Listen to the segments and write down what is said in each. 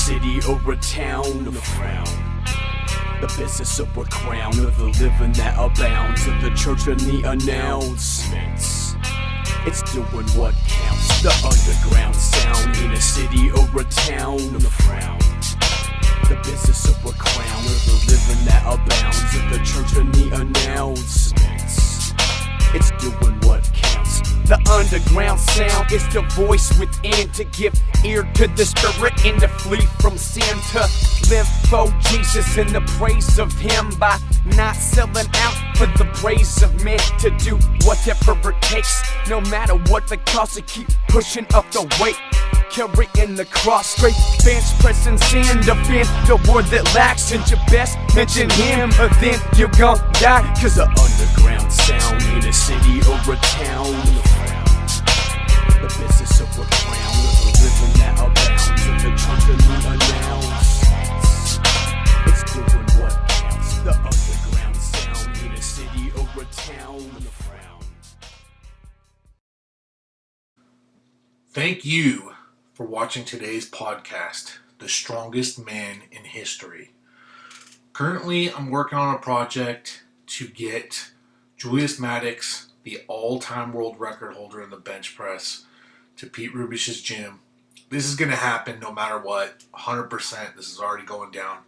city or a town, a frown. The business of a crown, of the living that abounds, of the church and the announcements. It's doing what counts, the underground sound in a city or a town, a frown. The business of a crown, of the living that abounds, of the church and the announcements. It's doing what counts. The underground sound is the voice within, to give ear to the spirit and to flee from sin, to live for Jesus in the praise of Him, by not selling out for the praise of men, to do whatever it takes, no matter what the cost, to keep pushing up the weight, carrying the cross, straight bench pressing sin, defend the word that lacks, and your best mention Him, or then you gon' die. Cause the underground sound in a city or a town, the business of a crown, of the living that abounds, of the church and the announcements. It's doing what counts, the underground sound in a city or a town, the frown. Thank you for watching today's podcast, The Strongest Man in History. Currently, I'm working on a project to get Julius Maddox, the all-time world record holder in the bench press, to Pete Rubish's gym. This is going to happen no matter what, 100%. This is already going down.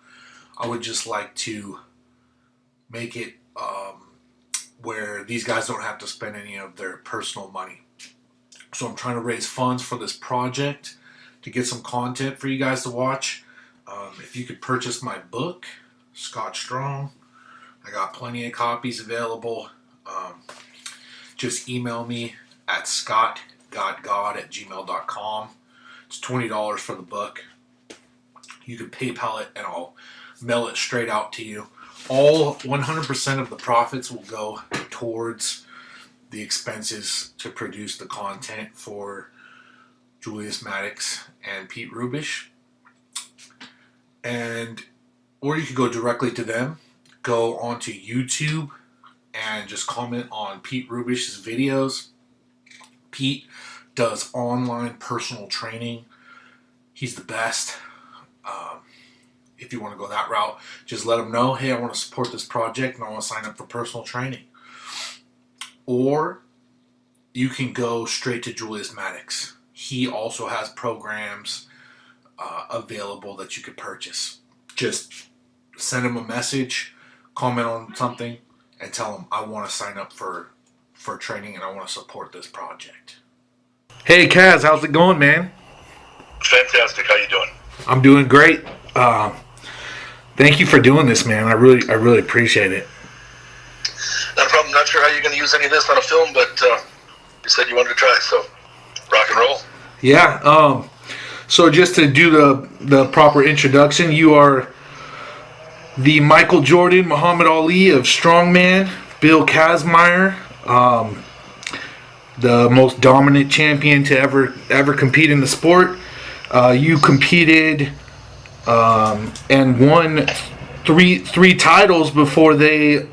I would just like to make it where these guys don't have to spend any of their personal money. So I'm trying to raise funds for this project to get some content for you guys to watch. If you could purchase my book, Scott Strong, I got plenty of copies available. Just email me at scottgotgod@gmail.com. It's $20 for the book. You can PayPal it and I'll mail it straight out to you. All 100% of the profits will go towards the expenses to produce the content for Julius Maddox and Pete Rubish. Or you could go directly to them, go onto YouTube and just comment on Pete Rubish's videos. Pete does online personal training. He's the best. If you want to go that route, just let him know, hey, I want to support this project and I want to sign up for personal training. Or you can go straight to Julius Maddox. He also has programs available that you could purchase. Just send him a message, comment on something, and tell him I want to sign up for training and I want to support this project. Hey Kaz, how's it going, man? Fantastic. How you doing? I'm doing great. Thank you for doing this, man. I really appreciate it. Not a problem. Not sure how you're going to use any of this on a film, but you said you wanted to try, so rock and roll. Yeah. So just to do the proper introduction, you are the Michael Jordan, Muhammad Ali of Strongman, Bill Kazmaier, the most dominant champion to ever compete in the sport. You competed and won three titles before they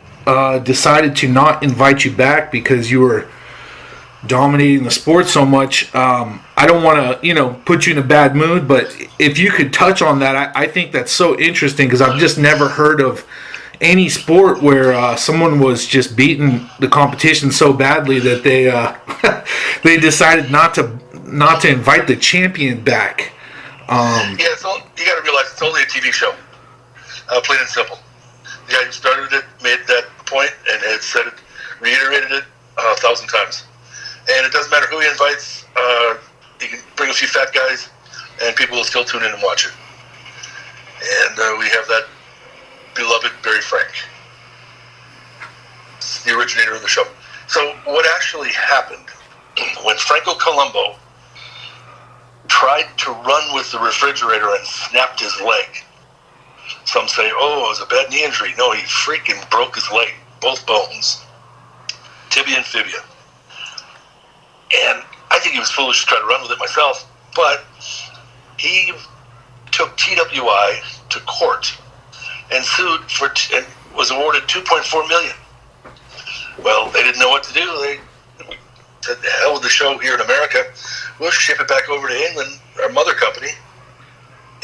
decided to not invite you back because you were dominating the sport so much. I don't want to, put you in a bad mood, but if you could touch on that, I think that's so interesting because I've just never heard of any sport where someone was just beating the competition so badly that they they decided not to invite the champion back. Yeah, you got to realize it's only a TV show, plain and simple. The guy who started it made that point and had said it, reiterated it 1,000 times. And it doesn't matter who he invites. He can bring a few fat guys, and people will still tune in and watch it. And we have that beloved Barry Frank, the originator of the show. So what actually happened when Franco Columbo tried to run with the refrigerator and snapped his leg? Some say, oh, it was a bad knee injury. No, he freaking broke his leg, both bones, tibia and fibia. And I think he was foolish to try to run with it myself, but he took TWI to court and sued and was awarded $2.4 million. Well, they didn't know what to do. They said, the hell with the show here in America. We'll ship it back over to England, our mother company,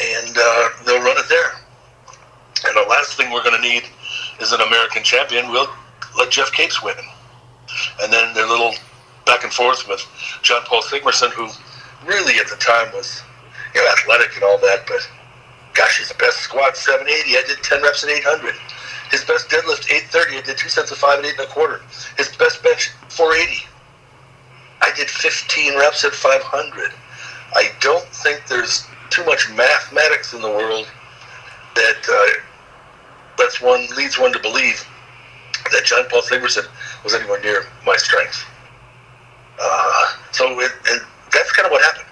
and is an American champion, we'll let Jeff Capes win. And then their little back and forth with John Paul Sigmarsson, who really at the time was, athletic and all that, but gosh, his best squat 780. I did 10 reps at 800. His best deadlift 830. I did 2 sets of 5 at 8 1/4. His best bench 480. I did 15 reps at 500. I don't think there's too much mathematics in the world that leads one to believe that John Paul Sigmarsson was anywhere near my strength. And that's kind of what happened.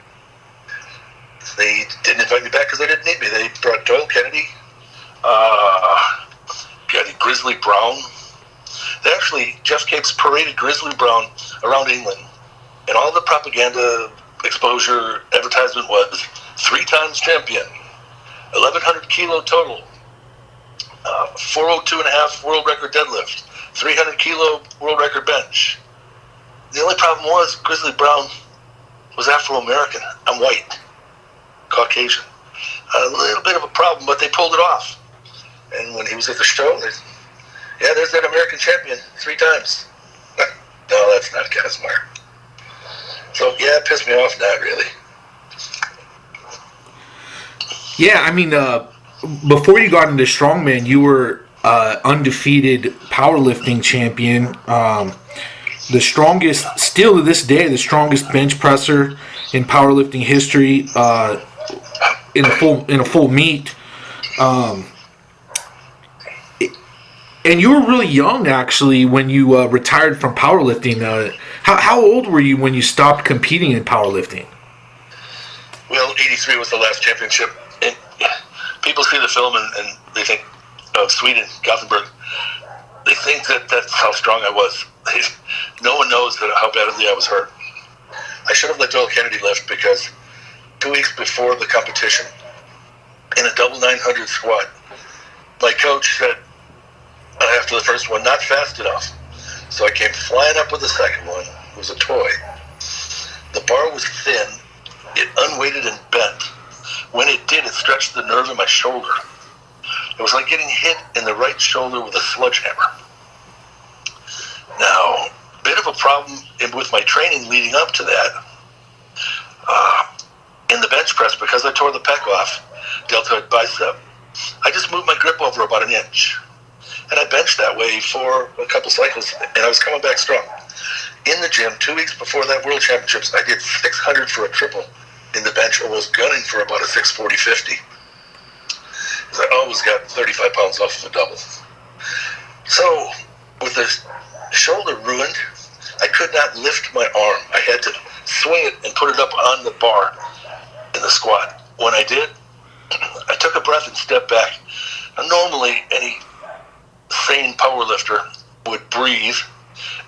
They didn't invite me back because they didn't need me. They brought Doyle Kennedy, Grizzly Brown. Jeff Capes paraded Grizzly Brown around England, and all the propaganda, exposure, advertisement was 3 times champion, 1,100 kilo total, 402.5 world record deadlift, 300 kilo world record bench. The only problem was Grizzly Brown was Afro-American. I'm white, Caucasian. A little bit of a problem, but they pulled it off. And when he was at the show, there's that American champion 3 times. No, that's not Kazmaier. So, it pissed me off, not really. Yeah, I mean, before you got into Strongman, you were undefeated powerlifting champion. The strongest, still to this day, the strongest bench presser in powerlifting history in a full meet. And you were really young, actually, when you retired from powerlifting. How old were you when you stopped competing in powerlifting? Well, 83 was the last championship. And people see the film and they think of Sweden, Gothenburg. They think that that's how strong I was. No one knows how badly I was hurt. I should have let Doyle Kennedy lift because 2 weeks before the competition, in a double 900 squat, my coach said, after the first one, not fast enough. So I came flying up with the second one. It was a toy. The bar was thin. It unweighted and bent. When it did, it stretched the nerve in my shoulder. It was like getting hit in the right shoulder with a sledgehammer. Now, bit of a problem with my training leading up to that. In the bench press, because I tore the pec off, deltoid bicep, I just moved my grip over about 1 inch. And I benched that way for a couple cycles, and I was coming back strong. In the gym, 2 weeks before that World Championships, I did 600 for a triple in the bench, or was gunning for about a 640-50. Because I always got 35 pounds off of a double. So, with the shoulder ruined, I could not lift my arm. I had to swing it and put it up on the bar in the squat. When I did, I took a breath and stepped back. Now, normally, any sane powerlifter would breathe,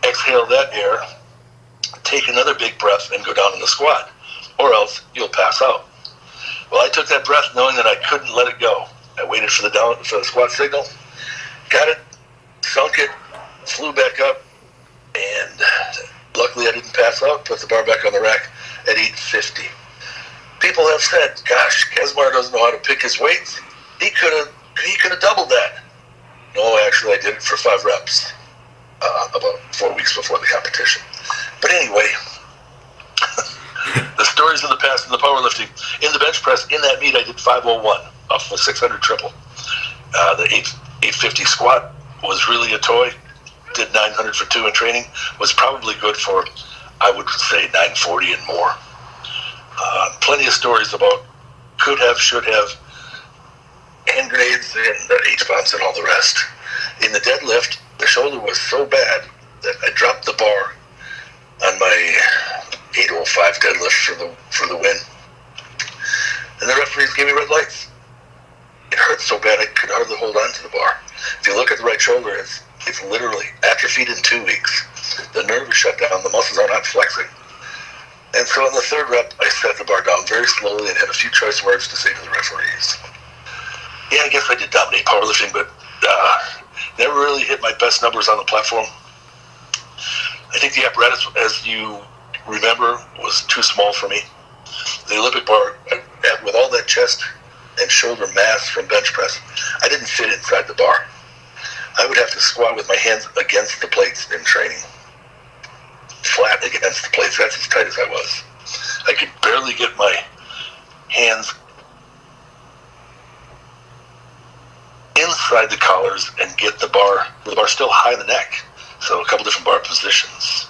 exhale that air, take another big breath, and go down in the squat, or else you'll pass out. Well, I took that breath knowing that I couldn't let it go. I waited for the squat signal, got it, sunk it, flew back up, and luckily I didn't pass out, put the bar back on the rack at 850. People have said, gosh, Kazmaier doesn't know how to pick his weights. He could have doubled that. No, actually, I did it for 5 reps about 4 weeks before the competition. But anyway, the stories of the past in the powerlifting. In the bench press, in that meet, I did 501 off of a 600 triple. The 850 squat was really a toy. Did 900 for 2 in training. Was probably good for, I would say, 940 and more. Plenty of stories about could have, should have, hand grenades and H-bombs and all the rest. In the deadlift, the shoulder was so bad that I dropped the bar on my 805 deadlift for the win. And the referees gave me red lights. It hurt so bad I could hardly hold on to the bar. If you look at the right shoulder, it's literally atrophied in 2 weeks. The nerve is shut down. The muscles are not flexing. And so on the 3rd rep, I set the bar down very slowly and had a few choice words to say to the referees. Yeah, I guess I did dominate powerlifting, but never really hit my best numbers on the platform. I think the apparatus, as you remember, was too small for me. The Olympic bar, with all that chest and shoulder mass from bench press, I didn't fit inside the bar. I would have to squat with my hands against the plates in training. Flat against the plates. That's as tight as I was. I could barely get my hands inside the collars and get the bar, with the bar still high in the neck. So a couple different bar positions.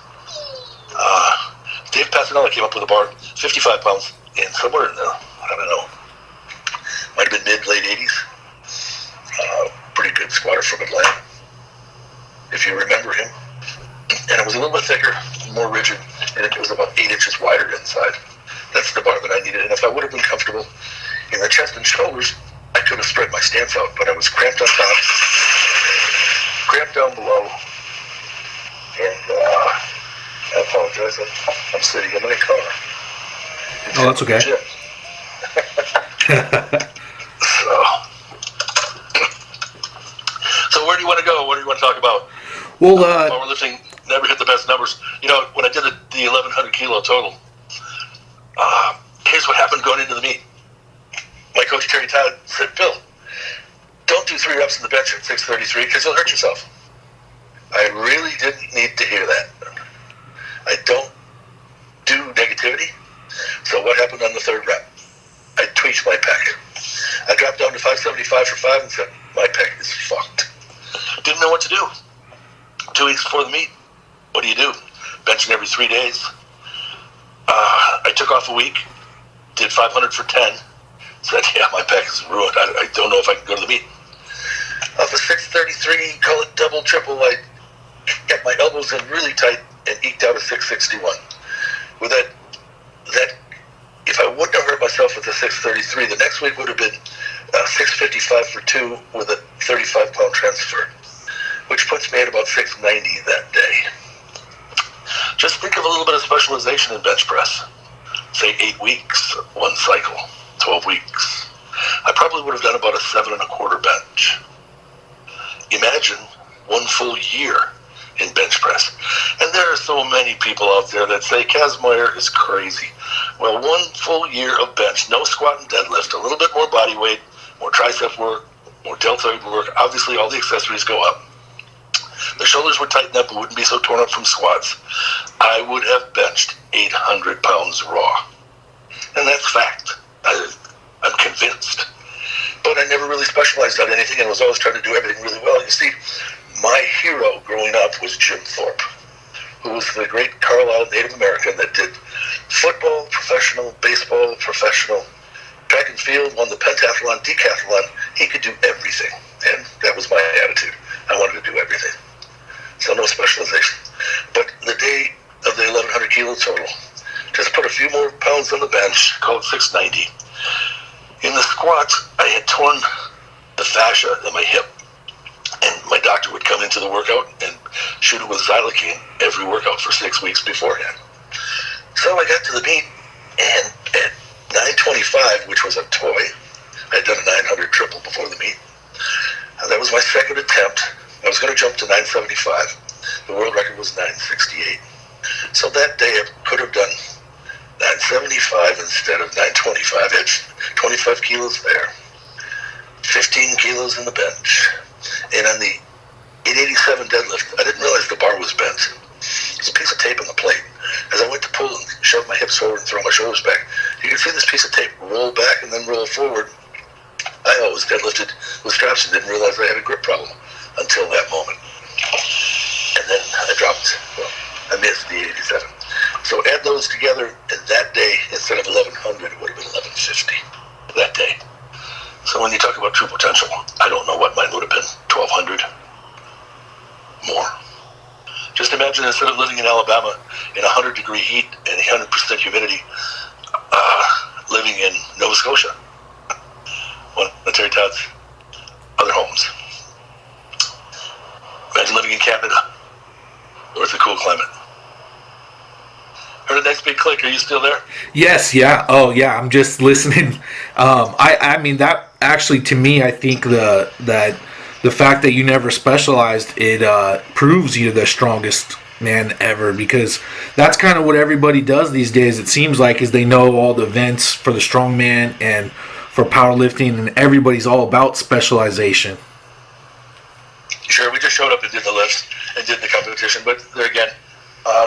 Dave Passanella came up with a bar 55 pounds and somewhere in the, I don't know, might have been mid-late 80s. Pretty good squatter from Atlanta, if you remember him. And it was a little bit thicker, more rigid, and it was about 8 inches wider inside. That's the bar that I needed. And if I would have been comfortable in the chest and shoulders, I could have spread my stance out, but I was cramped on top, cramped down below, and I apologize. I'm sitting in my car. Oh, that's okay. So where do you want to go? What do you want to talk about? Well, powerlifting never hit the best numbers. You know, when I did the 1,100 kilo total, here's what happened going into the meet. My coach, Terry Todd, said, Bill, don't do 3 reps in the bench at 633 because you'll hurt yourself. I really didn't need to hear that. I don't do negativity. So what happened on the 3rd rep? I tweaked my pec. I dropped down to 575 for 5 and said, my pec is fucked. Didn't know what to do. 2 weeks before the meet, what do you do? Benching every 3 days. I took off a week, did 500 for 10, said, yeah, my pec is ruined. I don't know if I can go to the meet. Off of 633, call it double, triple, I kept my elbows in really tight and eked out a 661. With that, if I wouldn't have hurt myself with the 633, the next week would have been 655 for 2 with a 35-pound transfer, which puts me at about 690 that day. Just think of a little bit of specialization in bench press. Say 8 weeks, 1 cycle, 12 weeks. I probably would have done about a 7 1/4 bench. Imagine 1 full year in bench press. And there are so many people out there that say Kazmaier is crazy. Well, 1 full year of bench, no squat and deadlift, a little bit more body weight, more tricep work, more deltoid work. Obviously, all the accessories go up. The shoulders would tighten up, but wouldn't be so torn up from squats. I would have benched 800 pounds raw. And that's fact. I'm convinced. But I never really specialized on anything and was always trying to do everything really well. You see, my hero growing up was Jim Thorpe, who was the great Carlisle Native American that did football, professional, baseball, professional, track and field, won the pentathlon, decathlon. He could do everything. And that was my attitude. I wanted to do everything. So no specialization. But the day of the 1,100 kilo total, just put a few more pounds on the bench, call it 690. In the squats, I had torn the fascia in my hip. And my doctor would come into the workout and shoot it with xylocaine every workout for 6 weeks beforehand. So I got to the meet, and at 925, which was a toy, I had done a 900 triple before the meet. And that was my 2nd attempt. I was going to jump to 975. The world record was 968. So that day I could have done 975 instead of 925. I had 25 kilos there, 15 kilos in the bench. And on the 887 deadlift, I didn't realize the bar was bent. There's a piece of tape on the plate. As I went to pull and shove my hips forward and throw my shoulders back, you can see this piece of tape roll back and then roll forward. I always deadlifted with straps and didn't realize I had a grip problem until that moment. And then I dropped, well, I missed the 87. So add those together, and that day, instead of 1,100, it would have been 1,150 that day. So when you talk about true potential, I don't know what mine would have been, 1,200 more. Just imagine instead of living in Alabama in 100-degree heat and 100% humidity, living in Nova Scotia, one of Terry Todd's other homes. Imagine living in Canada, where it's a cool climate. Heard a nice big click. Are you still there? Yes, yeah. Oh, yeah. I'm just listening. I mean, that actually, to me, I think the fact that you never specialized, it proves you're the strongest man ever, because that's kind of what everybody does these days, it seems like, is they know all the events for the strongman and for powerlifting, and everybody's all about specialization. Sure, we just showed up and did the lifts and did the competition, but there again,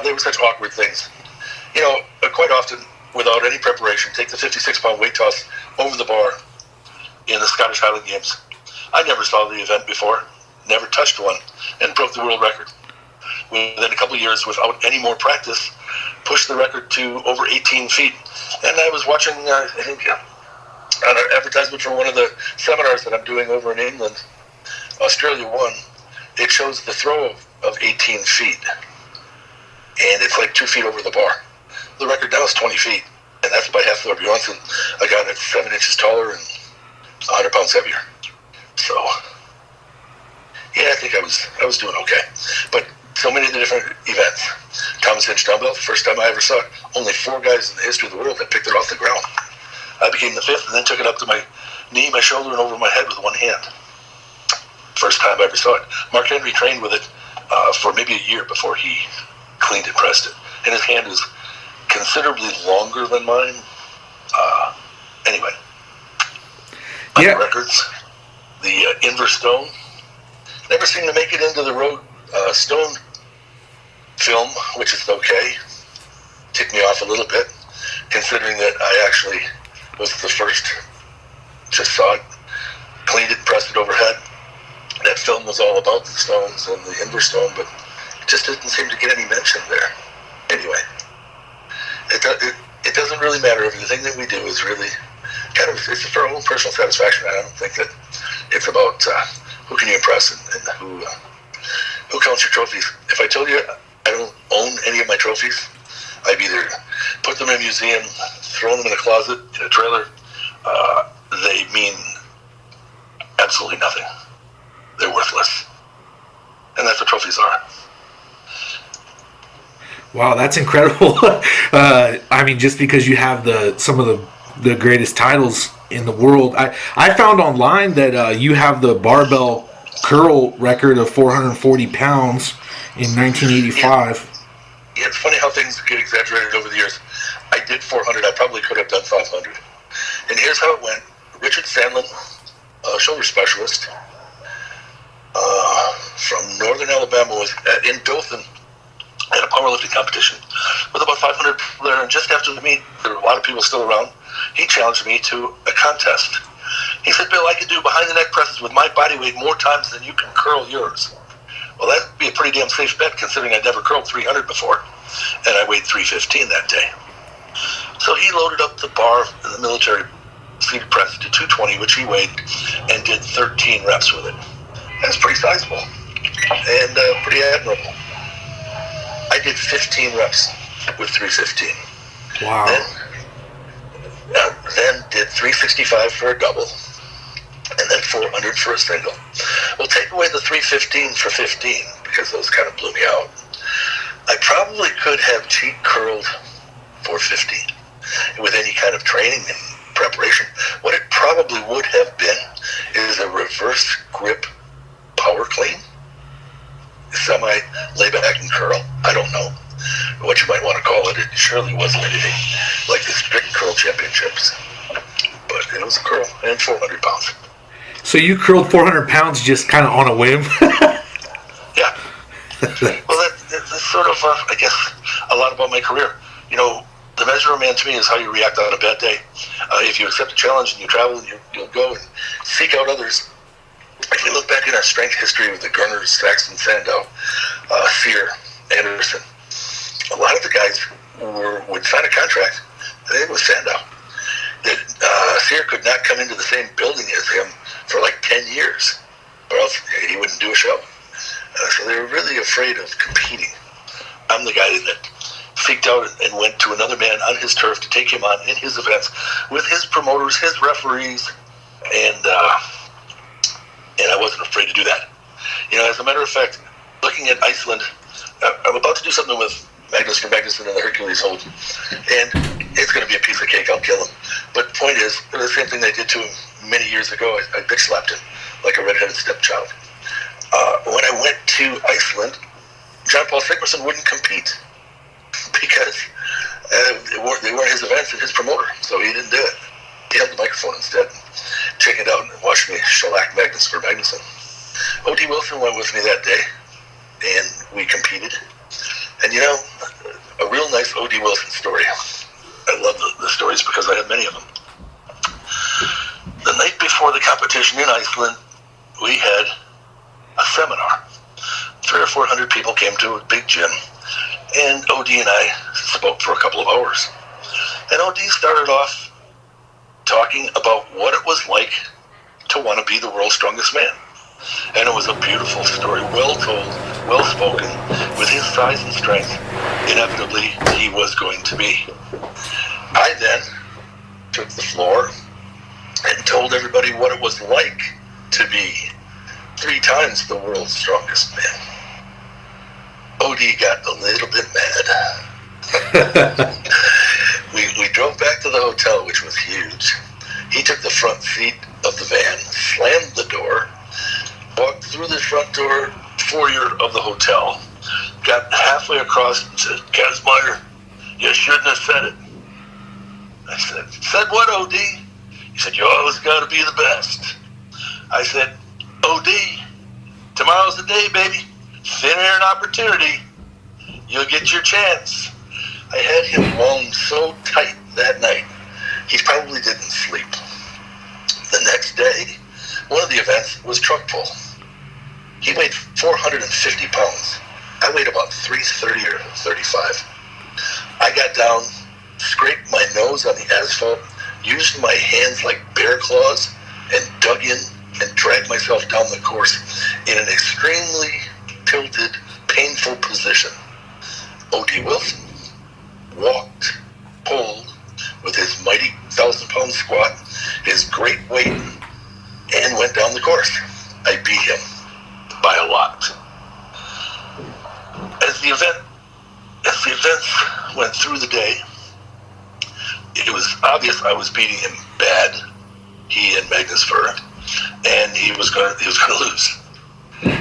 they were such awkward things. You know, quite often, without any preparation, take the 56-pound weight toss over the bar in the Scottish Highland Games. I never saw the event before, never touched one, and broke the world record. Within a couple of years, without any more practice, pushed the record to over 18 feet. And I was watching, I think, an advertisement for one of the seminars that I'm doing over in England, Australia 1. It shows the throw of 18 feet, and it's like 2 feet over the bar. The record now is 20 feet, and that's by Hafthor Bjornsson, a guy that's 7 inches taller and 100 pounds heavier. So, yeah, I think I was doing okay. But so many of the different events. Thomas Hinch dumbbell, first time I ever saw it. Only 4 guys in the history of the world that picked it off the ground. I became the 5th and then took it up to my knee, my shoulder, and over my head with one hand. First time I ever saw it. Mark Henry trained with it for maybe a year before he cleaned and pressed it. And his hand is considerably longer than mine. Anyway. Yeah. Other records. The inverse stone. Never seemed to make it into the road stone film, which is okay. Ticked me off a little bit, considering that I actually was the first. Just saw it, cleaned it, pressed it overhead. That film was all about the stones and the inverse stone, but it just didn't seem to get any mention there. Anyway, it doesn't really matter. Everything that we do is really kind of, it's for our own personal satisfaction. I don't think that it's about who can you impress and who counts your trophies. If I told you I don't own any of my trophies, I've either put them in a museum, thrown them in a closet, in a trailer. They mean absolutely nothing. They're worthless. And that's what trophies are. Wow, that's incredible. I mean, just because you have some of the greatest titles in the world. I found online that you have the barbell curl record of 440 pounds in 1985. Yeah, it's funny how things get exaggerated over the years. I did 400. I probably could have done 500. And here's how it went. Richard Sandlin, a shoulder specialist from northern Alabama, was in Dothan at a powerlifting competition with about 500 people there. And just after the meet, there were a lot of people still around. He challenged me to a contest. He said, Bill, I could do behind the neck presses with my body weight more times than you can curl yours. Well, that'd be a pretty damn safe bet, considering I'd never curled 300 before, and I weighed 315 that day. So he loaded up the bar in the military seated press to 220, which he weighed, and did 13 reps with it. That's pretty sizable and pretty admirable. I did 15 reps with 315. Wow. Then did 365 for a double, and then 400 for a single. We'll take away the 315 for 15, because those kind of blew me out. I probably could have cheat curled 450 with any kind of training and preparation. What it probably would have been is a reverse grip power clean, semi layback and curl. I don't know what you might want to call it. It surely wasn't anything like the strict curl championships, but it was a curl and 400 pounds. So you curled 400 pounds just kind of on a whim? Yeah. Well, that's sort of, I guess, a lot about my career. You know, the measure of man to me is how you react on a bad day. If you accept a challenge and you travel, and you'll go and seek out others. If we look back in our strength history with the Gurners, Saxon, Sandow, Sear, Anderson, a lot of the guys would sign a contract. I think it was Sandow. That Sear could not come into the same building as him for like 10 years, or else he wouldn't do a show. So they were really afraid of competing. I'm the guy that freaked out and went to another man on his turf to take him on in his events with his promoters, his referees, and I wasn't afraid to do that. You know, as a matter of fact, looking at Iceland, I'm about to do something with Magnuson and the Hercules hold, and it's going to be a piece of cake. I'll kill him. But the point is, the same thing they did to him many years ago. I bitch slapped him like a redheaded stepchild. When I went to Iceland, John Paul Sigmarsson wouldn't compete because they weren't his events and his promoter, so he didn't do it. He held the microphone instead and checked it out and watched me shellac Magnus for Magnuson. O.D. Wilson went with me that day, and we competed. And you know, a real nice O.D. Wilson story. I love the stories because I have many of them. The night before the competition in Iceland, we had a seminar. 300 or 400 people came to a big gym, and O.D. and I spoke for a couple of hours. And O.D. started off talking about what it was like to want to be the world's strongest man. And it was a beautiful story, well told, well spoken. With his size and strength, inevitably he was going to be. I then took the floor and told everybody what it was like to be 3 times the world's strongest man. O.D. got a little bit mad. We drove back to the hotel, which was huge. He took the front seat of the van, slammed the door, walked through the front door foyer of the hotel, got halfway across and said, "Kazmaier, you shouldn't have said it." I said what, O.D.? He said, "You always got to be the best." I said, "O.D., tomorrow's the day, baby. Thin air and opportunity. You'll get your chance." I had him wound so tight that night, he probably didn't sleep. The next day, one of the events was truck pull. He weighed 450 pounds. I weighed about 330 or 35. I got down, scraped my nose on the asphalt, used my hands like bear claws, and dug in and dragged myself down the course in an extremely tilted, painful position. O.D. Wilson walked, pulled with his mighty 1,000-pound squat, his great weight, and went down the course. I beat him by a lot. As the events went through the day, it was obvious I was beating him bad. He and Magnus Fur, and he was going to lose.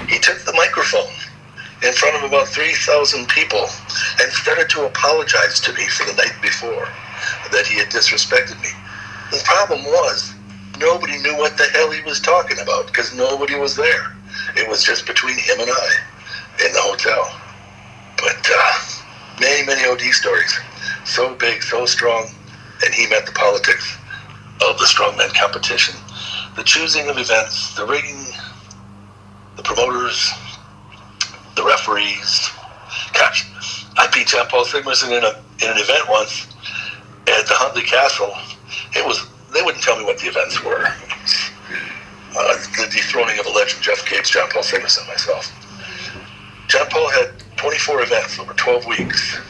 He took the microphone in front of about 3,000 people and started to apologize to me for the night before, that he had disrespected me. The problem was, nobody knew what the hell he was talking about because nobody was there. It was just between him and I in the hotel. But many, many O.D. stories. So big, so strong, and he meant the politics of the strongman competition. The choosing of events, the rigging, the promoters, the referees. Gosh, I beat John Paul Sigmarsson in an event once at the Huntley Castle. They wouldn't tell me what the events were. The dethroning of a legend, Jeff Capes, John Paul Sigmarsson, myself. John Paul had 24 events over 12 weeks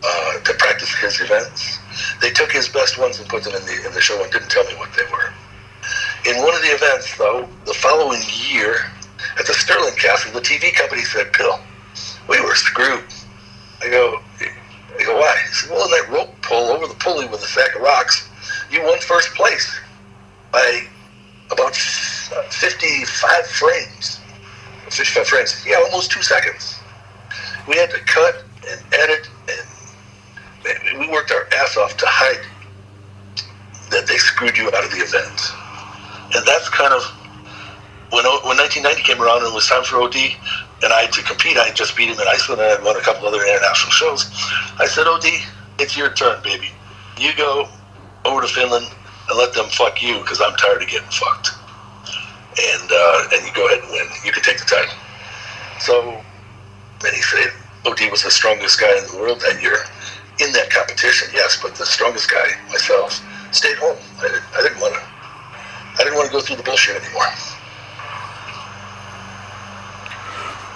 to practice his events. They took his best ones and put them in the show and didn't tell me what they were. In one of the events, though, the following year, at the Stirling Castle, the TV company said, "Bill, we were screwed." I go, "Why?" He said, "Well, in that rope pull over the pulley with a sack of rocks, you won first place by about 55 frames. 55 frames. Yeah, almost 2 seconds. We had to cut and edit, and we worked our ass off to hide that they screwed you out of the event." And that's kind of, when 1990 came around and it was time for O.D. and I had to compete, I had just beat him in Iceland and I had won a couple other international shows. I said, "O.D., it's your turn, baby. You go over to Finland and let them fuck you because I'm tired of getting fucked. And you go ahead and win. You can take the title." So many say O.D. was the strongest guy in the world that year. In that competition, yes, but the strongest guy, myself, stayed home. I didn't want to go through the bullshit anymore.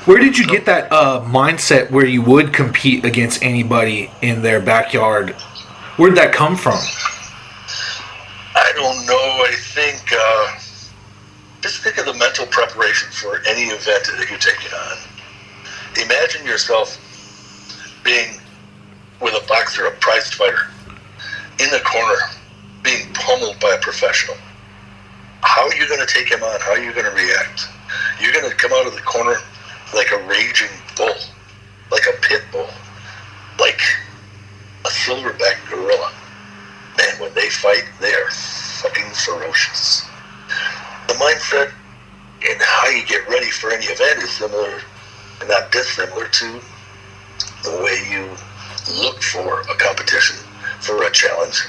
Where did you get that mindset where you would compete against anybody in their backyard? Where did that come from? I don't know. I think, just think of the mental preparation for any event that you're taking on. Imagine yourself being with a boxer, a prized fighter, in the corner, being pummeled by a professional. How are you going to take him on? How are you going to react? You're going to come out of the corner like a raging bull, like a pit bull, like a silverback gorilla. And when they fight, they are fucking ferocious. The mindset and how you get ready for any event is similar, and not dissimilar, to the way you look for a competition, for a challenge.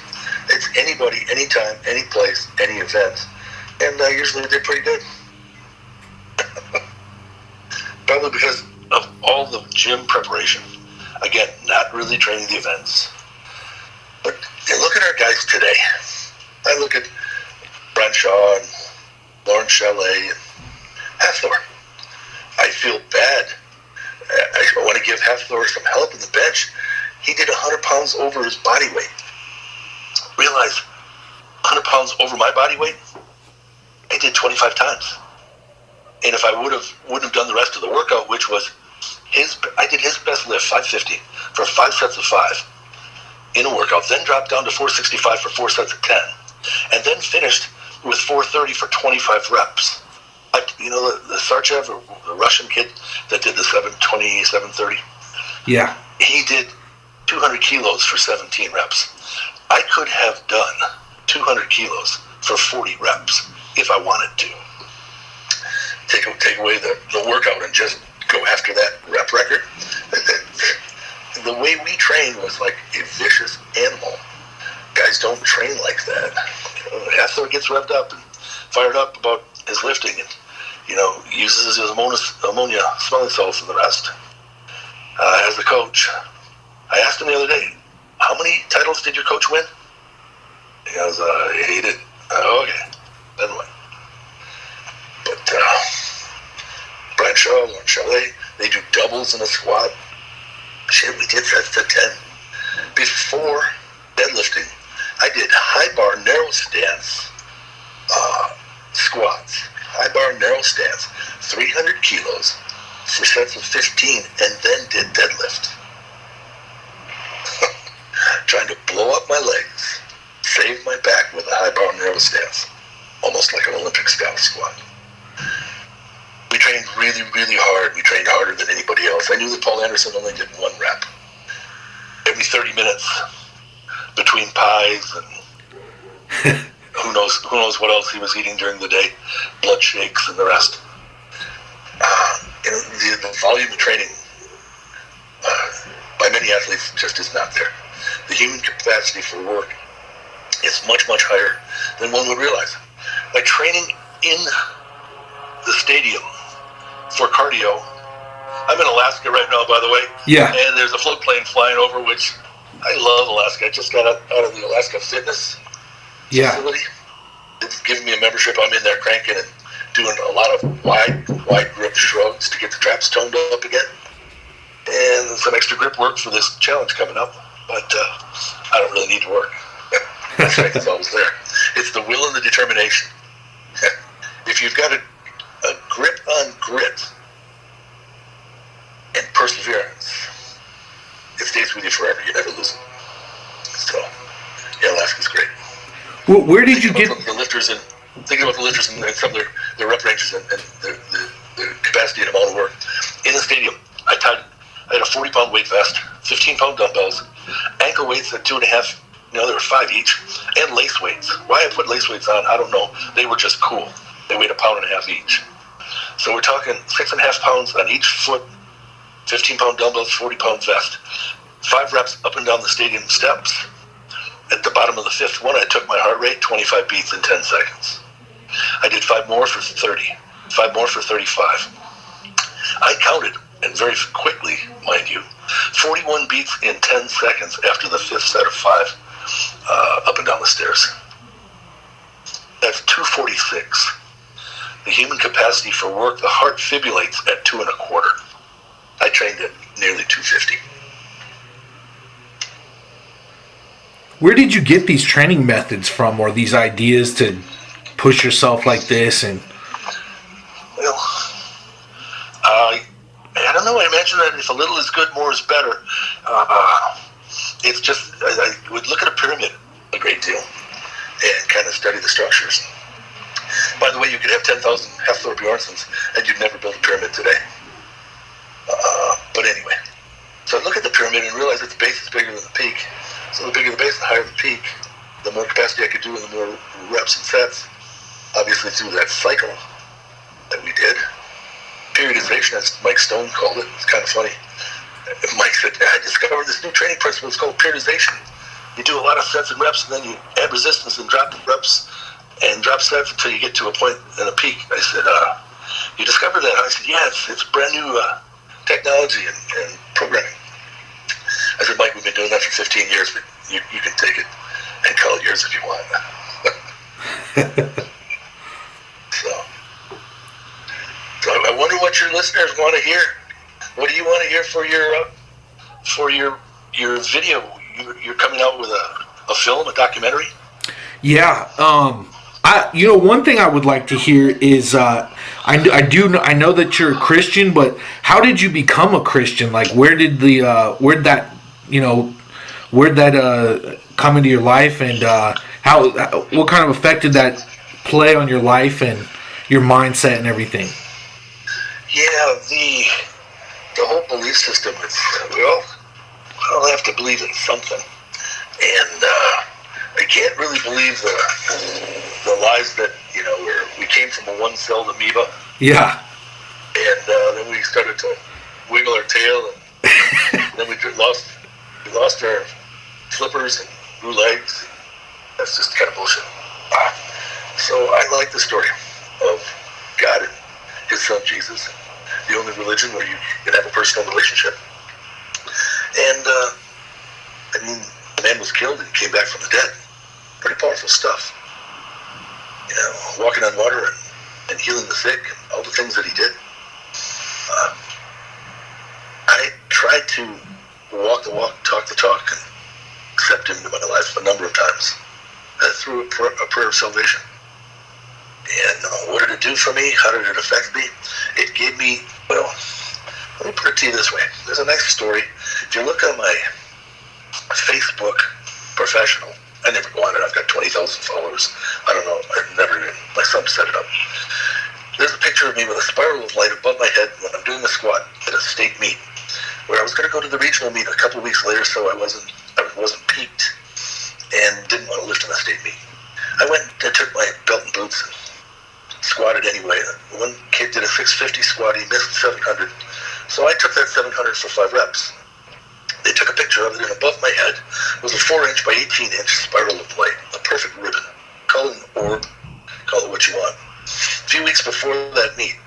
It's anybody, anytime, any place, any event, and I usually did pretty good. Probably because of all the gym preparation. Again, not really training the events. But look at our guys today. I look at Brian Shaw and Lauren Chalet and Hathor. I feel bad. I want to give Hathor some help in the bench. He did 100 pounds over his body weight. Realize 100 pounds over my body weight, I did 25 times. And if I wouldn't have done the rest of the workout, which was I did his best lift, 550, for 5 sets of 5 in a workout, then dropped down to 465 for 4 sets of 10, and then finished with 430 for 25 reps. The Sarchev, the Russian kid that did the 720, 730, yeah, he did 200 kilos for 17 reps. I could have done 200 kilos for 40 reps if I wanted to. Take away the workout and just go after that rep record. The way we trained was like a vicious animal. Guys don't train like that. Hathor gets revved up and fired up about his lifting, and uses his ammonia smelling salts and the rest. As the coach, I asked him the other day, how many titles did your coach win? He goes, he did. Okay, then what? But Brian Shaw, Lauren Chalet, they do doubles in a squat. Shit, we did sets to 10. Before deadlifting, I did high bar narrow stance squats. High bar narrow stance, 300 kilos for sets of 15, and then did deadlift. Trying to blow up my legs, save my back with a high bar narrow stance, almost like an Olympic style squat. We trained really, really hard. We trained harder than anybody else. I knew that Paul Anderson only did 1 rep every 30 minutes between pies and who knows what else he was eating during the day, blood shakes and the rest. The volume of training by many athletes just is not there. The human capacity for work is much, much higher than one would realize. By training in the stadium for cardio, I'm in Alaska right now, by the way. Yeah. And there's a floatplane flying over, which I love Alaska. I just got out of the Alaska Fitness facility. It's giving me a membership. I'm in there cranking and doing a lot of wide grip shrugs to get the traps toned up again. And some extra grip work for this challenge coming up. But I don't really need to work. The strength is always there. It's the will and the determination. If you've got a grip on grit and perseverance, it stays with you forever. You never lose it. So, yeah, Alaska's great. Well, where did you get the lifters and thinking about the lifters and some of their rep ranges and their capacity and amount of work in the stadium? I had a 40-pound weight vest, 15-pound dumbbells, ankle weights at 2.5. There were 5 each, and lace weights. Why I put lace weights on, I don't know. They were just cool. They weighed 1.5 pounds each. So we're talking 6.5 pounds on each foot, 15-pound dumbbells, 40-pound vest. 5 reps up and down the stadium steps. At the bottom of the 5th one, I took my heart rate, 25 beats in 10 seconds. I did 5 more for 30, 5 more for 35. I counted, and very quickly, mind you, 41 beats in 10 seconds after the 5th set of 5 up and down the stairs. That's 246. The human capacity for work, the heart fibrillates at 2.25. I trained at nearly 250. Where did you get these training methods from, or these ideas to push yourself like this? And well, I don't know. I imagine that if a little is good, more is better. It's just I would look at a pyramid a great deal and kind of study the structures. By the way, you could have 10,000 Hathor Bjornsons and you'd never build a pyramid today. But anyway, so I look at the pyramid and realize that the base is bigger than the peak. So the bigger the base, the higher the peak. The more capacity I could do and the more reps and sets. Obviously through that cycle, that we did. Periodization, as Mike Stone called it. It's kind of funny. Mike said, I discovered this new training principle. It's called periodization. You do a lot of sets and reps, and then you add resistance and drop reps and drop sets until you get to a point and a peak. I said, you discovered that? I said, yeah, it's brand new technology and programming. I said, Mike, we've been doing that for 15 years, but you can take it and call it yours if you want. So I wonder what your listeners want to hear. What do you want to hear for your video? You're coming out with a film, a documentary? Yeah. One thing I would like to hear is I know that you're a Christian, but how did you become a Christian? Like, where'd that come into your life, and what kind of effect did that play on your life and your mindset and everything? Yeah, the whole belief system is, we all have to believe in something, and I can't really believe the lies that, where we came from a one-celled amoeba. Yeah. And then we started to wiggle our tail, and then we lost our flippers and grew legs. That's just kind of bullshit. So I like the story of God and His Son Jesus, the only religion where you can have a personal relationship. And the man was killed and came back from the dead. Pretty powerful stuff. Walking on water and healing the sick, and all the things that he did. I tried to walk the walk, talk the talk, and accept him into my life a number of times through a prayer of salvation. And what did it do for me? How did it affect me? It gave me, let me put it to you this way. There's a nice story. If you look on my Facebook professional, I never go on it. I've got 20,000 followers. I don't know. My son set it up. There's a picture of me with a spiral of light above my head when I'm doing a squat at a state meet, where I was going to go to the regional meet a couple of weeks later, so I wasn't peaked and didn't want to lift in the state meet. I went and took my belt and boots and squatted anyway. One kid did a 650 squat. He missed 700. So I took that 700 for 5 reps. They took a picture of it, and above my head was a 4-inch by 18-inch spiral of light, a perfect ribbon. Call it an orb, call it what you want. A few weeks before that meet,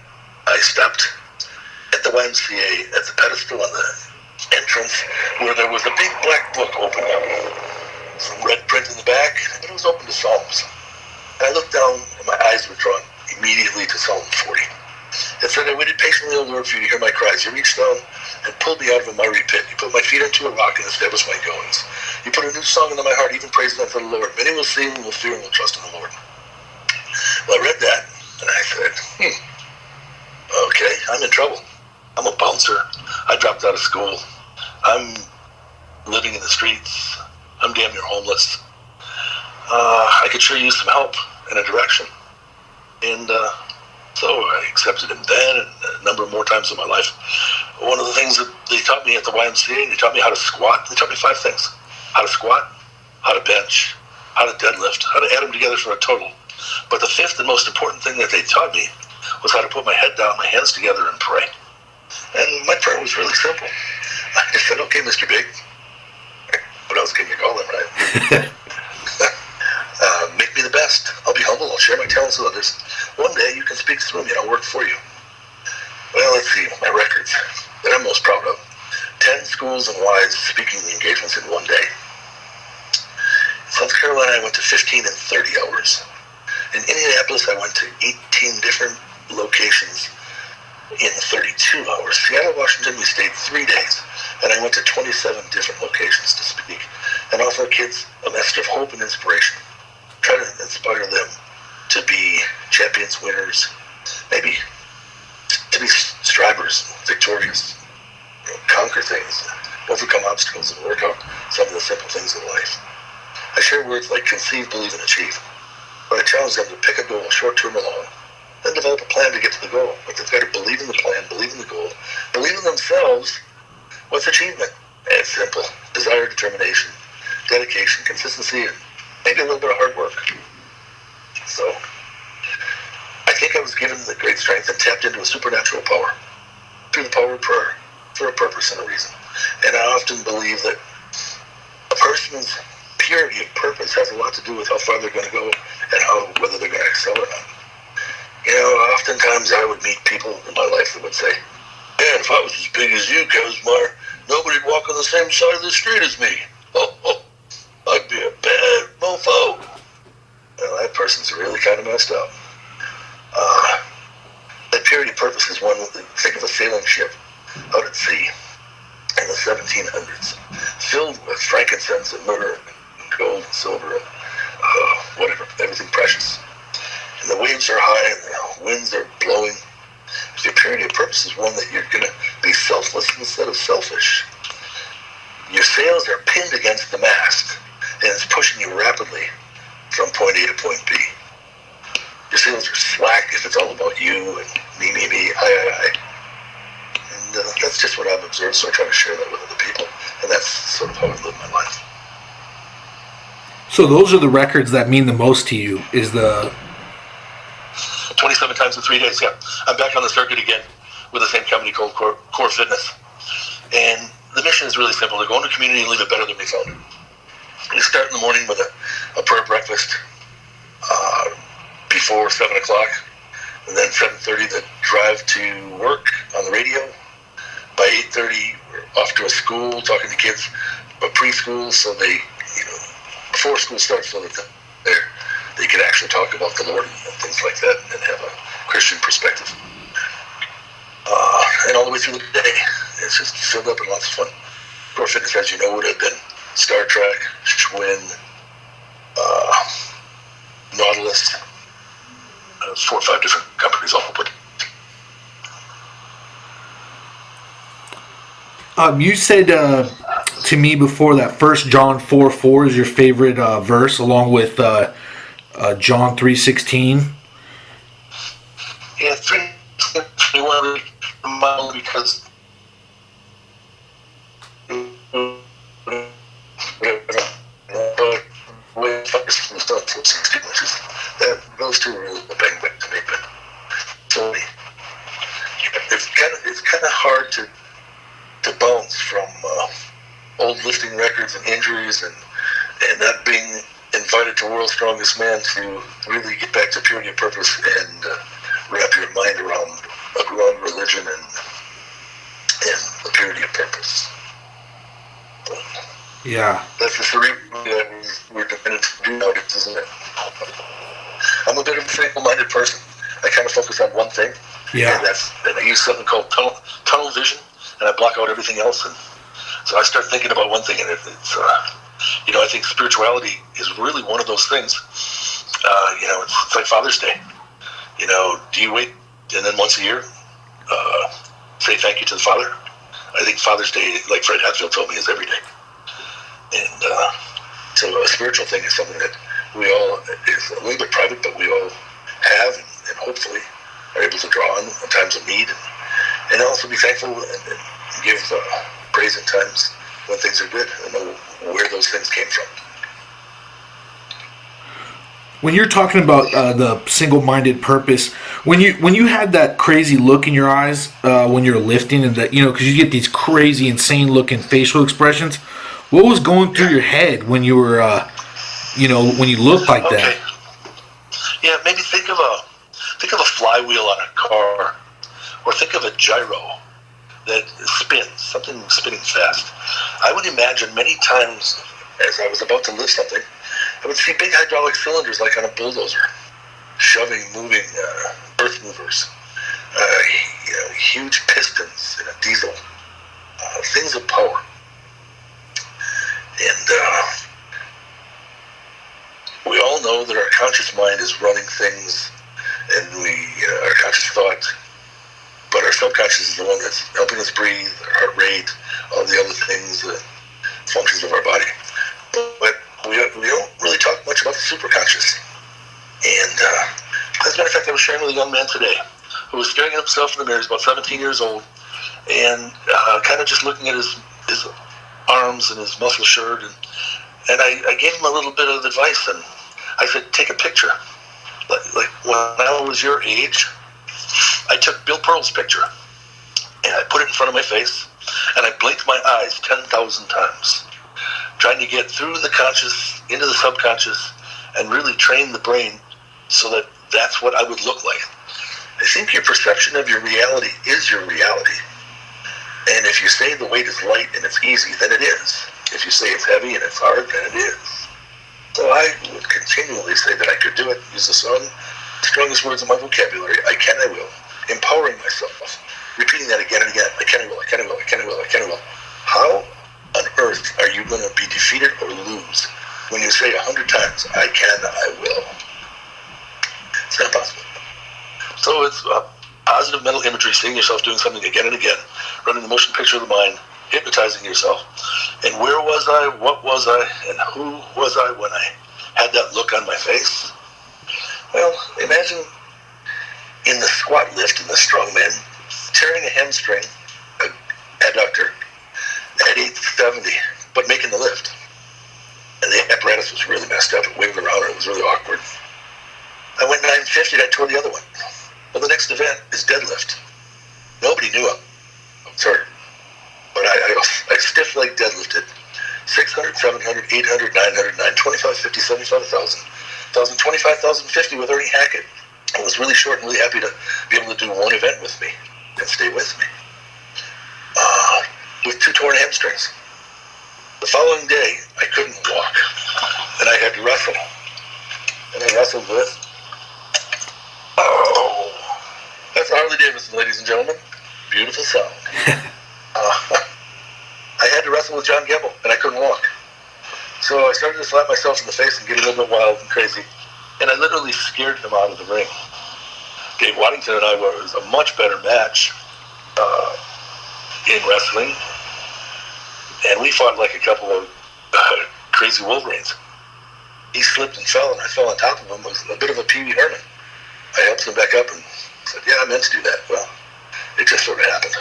I stopped at the YMCA at the pedestal on the entrance where there was a big black book open up. Some red print in the back, but it was open to Psalms. And I looked down, and my eyes were drawn immediately to Psalm 40. It said, I waited patiently, O Lord, for you to hear my cries. You reached down and pulled me out of a miry pit. You put my feet into a rock and established my goings. You put a new song into my heart, even praising unto the Lord. Many will sing, will fear, and will trust in the Lord. Well, I read that, and I said, okay, I'm in trouble. I'm a bouncer. I dropped out of school. I'm living in the streets. I'm damn near homeless. I could sure use some help and a direction. And so I accepted him then and a number more times in my life. One of the things that they taught me at the YMCA, they taught me how to squat. They taught me 5 things. How to squat, how to bench, how to deadlift, how to add them together for a total. But the 5th and most important thing that they taught me was how to put my head down, my hands together, and pray. And my prayer was really simple. I just said, okay, Mr. Big. What else can you call him, right? Make me the best. I'll be humble. I'll share my talents with others. One day you can speak through me and I'll work for you. Well, let's see. My records that I'm most proud of. 10 schools and wides speaking engagements in one day. In South Carolina, I went to 15 and 30 hours. In Indianapolis, I went to 18 different locations in 32 hours. Seattle, Washington, we stayed 3 days, and I went to 27 different locations to speak and offer kids a message of hope and inspiration. Try to inspire them to be champions, winners, maybe to be strivers, victorious, conquer things, overcome obstacles, and work out some of the simple things in life. I share words like conceive, believe, and achieve. But I challenge them to pick a goal, short-term or long, then develop a plan to get to the goal. But they've got to believe in the plan, believe in the goal, believe in themselves. What's achievement? It's simple. Desire, determination, dedication, consistency, and maybe a little bit of hard work. So I think I was given the great strength and tapped into a supernatural power, through the power of prayer, for a purpose and a reason. And I often believe that a person's purity of purpose has a lot to do with how far they're going to go and whether they're going to excel or not. You know, oftentimes I would meet people in my life that would say, man, if I was as big as you, Kazmaier, nobody'd walk on the same side of the street as me. Oh, I'd be a bad mofo. Well, that person's really kind of messed up. That purity of purpose is one, think of a sailing ship out at sea in the 1700s, filled with frankincense and myrrh and gold and silver and whatever, everything precious. And the waves are high and the winds are blowing. Your purity of purpose is one that you're going to be selfless instead of selfish. Your sails are pinned against the mast, and it's pushing you rapidly from point A to point B. Your sails are slack if it's all about you and me, I. And that's just what I've observed, so I try to share that with other people. And that's sort of how I live my life. So those are the records that mean the most to you, is the... 27 times in 3 days, yeah. I'm back on the circuit again with the same company called Core Fitness. And the mission is really simple. To go into the community and leave it better than we found it. You start in the morning with a prayer breakfast before 7 o'clock, and then 7:30 the drive to work on the radio. By 8:30 we're off to a school talking to kids about preschool, so they, before school starts, so that they could actually talk about the Lord and things like that and have a Christian perspective. And all the way through the day, it's just filled up and lots of fun. Core Fitness, as you know, would have been Star Trek, Schwinn, Nautilus, 4 or 5 different companies all put. You said to me before that 1 John 4:4 is your favorite verse, along with John 3:16. Yeah, 3:21 because those two are really the bang back to me. But so it's kind of hard to bounce from old lifting records and injuries and not being invited to World's Strongest Man to really get back to purity of purpose and wrap your mind around religion and the purity of purpose. Yeah. That's the cerebral that we're dependent to do nowadays, isn't it? I'm a bit of a single-minded person. I kind of focus on one thing. Yeah. And I use something called tunnel vision, and I block out everything else. And so I start thinking about one thing, and it's I think spirituality is really one of those things. It's like Father's Day. Do you wait and then once a year say thank you to the Father? I think Father's Day, like Fred Hatfield told me, is every day. And so a spiritual thing is something that we all, is a little bit private, but we all have and hopefully are able to draw on in times of need, and also be thankful and give praise in times when things are good and know where those things came from. When you're talking about the single-minded purpose, when you had that crazy look in your eyes when you're lifting, and that because you get these crazy, insane-looking facial expressions, what was going through your head when you were, when you looked like that? Yeah, maybe think of a flywheel on a car, or think of a gyro that spins, something spinning fast. I would imagine many times as I was about to lift something, I would see big hydraulic cylinders like on a bulldozer, moving earth movers, huge pistons in a diesel, things of power. And we all know that our conscious mind is running things, and our conscious thought, but our subconscious is the one that's helping us breathe, our heart rate, all the other things, functions of our body. But we don't really talk much about the superconscious. And as a matter of fact, I was sharing with a young man today who was staring at himself in the mirror. He's about 17 years old, and kind of just looking at his arms and his muscle shirt, and I gave him a little bit of advice, and I said, take a picture. like when I was your age, I took Bill Pearl's picture and I put it in front of my face and I blinked my eyes 10,000 times, trying to get through the conscious into the subconscious and really train the brain so that that's what I would look like. I think your perception of your reality is your reality. And if you say the weight is light and it's easy, then it is. If you say it's heavy and it's hard, then it is. So I would continually say that I could do it. Use the strongest words in my vocabulary. I can, I will. Empowering myself. Repeating that again and again. I can, I will, I can, I will, I can, I will, I can, I will. How on earth are you going to be defeated or lose when you say 100 times, I can, I will? It's not possible. So it's positive mental imagery, seeing yourself doing something again and again, running the motion picture of the mind, hypnotizing yourself. And where was I, what was I, and who was I when I had that look on my face? Well, imagine in the squat lift in the Strongman, tearing a hamstring, adductor, at 870, but making the lift. And the apparatus was really messed up. It waved around and it was really awkward. I went 950 and I tore the other one. Well, the next event is deadlift. Nobody knew it. Sorry. But I stiff leg deadlifted 600, 700, 800, 900, 925, 50, 75, 1,000, 1,025, 1,050 with Ernie Hackett. I was really short and really happy to be able to do one event with me and stay with me. With 2 torn hamstrings. The following day, I couldn't walk, and I had to wrestle. And I wrestled with, that's Harley Davidson, ladies and gentlemen. Beautiful sound. I had to wrestle with John Gamble, and I couldn't walk. So I started to slap myself in the face and get a little bit wild and crazy, and I literally scared him out of the ring. Dave Waddington and I was a much better match in wrestling, and we fought like a couple of crazy Wolverines. He slipped and fell, and I fell on top of him. It was a bit of a Pee Wee Herman. I helped him back up and said, yeah, I meant to do that. Well, it just sort of happened.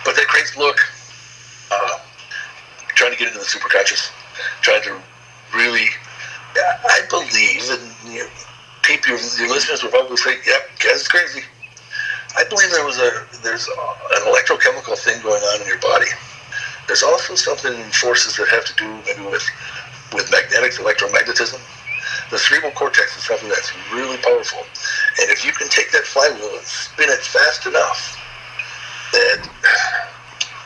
But that crazy look, trying to get into the Superconscious, trying to really, I believe, and your listeners will probably say, yep, Kaz is crazy. I believe there's an electrochemical thing going on in your body. There's also something in forces that have to do maybe with magnetics, electromagnetism. The cerebral cortex is something that's really powerful. And if you can take that flywheel and spin it fast enough, that,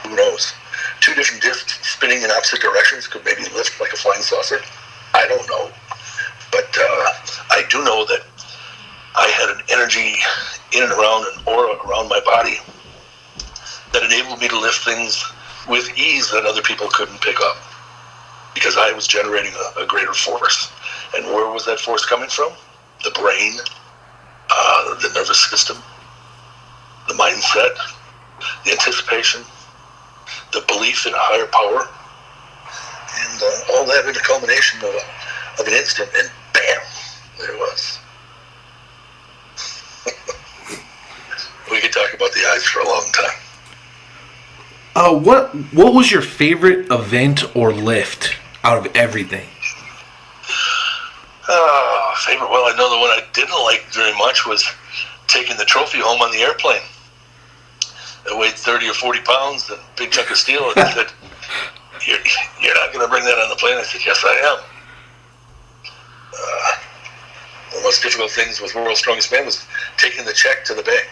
who knows, 2 different discs spinning in opposite directions could maybe lift like a flying saucer. I don't know. But I do know that I had an energy in and around, an aura around my body that enabled me to lift things with ease that other people couldn't pick up, because I was generating a greater force. And where was that force coming from? The brain, the nervous system, the mindset, the anticipation, the belief in a higher power, and all that in a culmination of an instant, and bam, there it was. We could talk about the eyes for a long time. What was your favorite event or lift out of everything? Favorite? Well, I know the one I didn't like very much was taking the trophy home on the airplane. It weighed 30 or 40 pounds, a big chunk of steel, and they said, you're not going to bring that on the plane? I said, yes, I am. The most difficult things with World's Strongest Man was taking the check to the bank.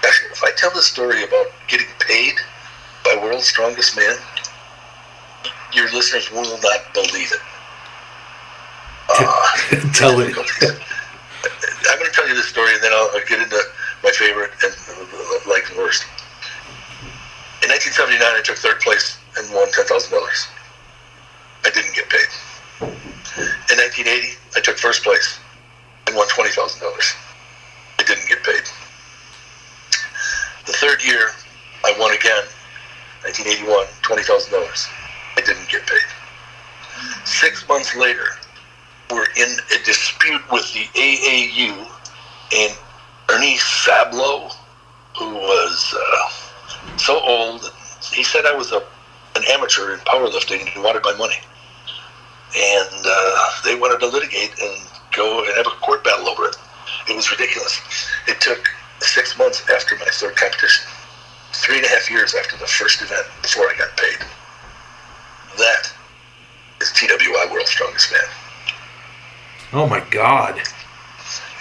Actually, if I tell the story about getting paid by World's Strongest Man, your listeners will not believe it. Tell it. I'm going to tell you this story, and then I'll get into my favorite and like the worst. In 1979, I took 3rd place and won $10,000. I didn't get paid. In 1980, I took 1st place and won $20,000. I didn't get paid. The 3rd year, I won again, 1981, $20,000. I didn't get paid. 6 months later, we're in a dispute with the AAU, and Ernie Sablow, who was so old, he said I was an amateur in powerlifting and he wanted my money. And they wanted to litigate, and go and have a court battle over it. It was ridiculous. It took 6 months after my third competition, 3.5 years after the first event before I got paid. That is TWI World's Strongest Man. Oh my God.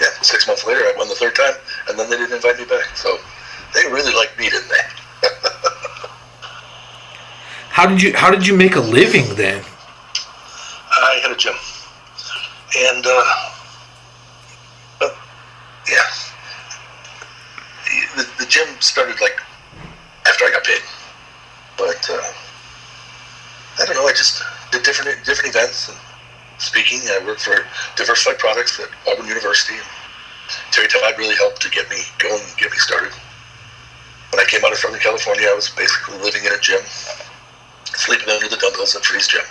Yeah, 6 months later, I won the third time, and then they didn't invite me back. So they really liked me, didn't they? How did you make a living then? I had a gym, and yeah, the gym started like after I got paid, but I don't know. I just did different events and speaking. I worked for Diversified Products at Auburn University. Terry Tide really helped to get me going, get me started. When I came out of Southern California, I was basically living in a gym, sleeping under the dumbbells at Freeze Gym.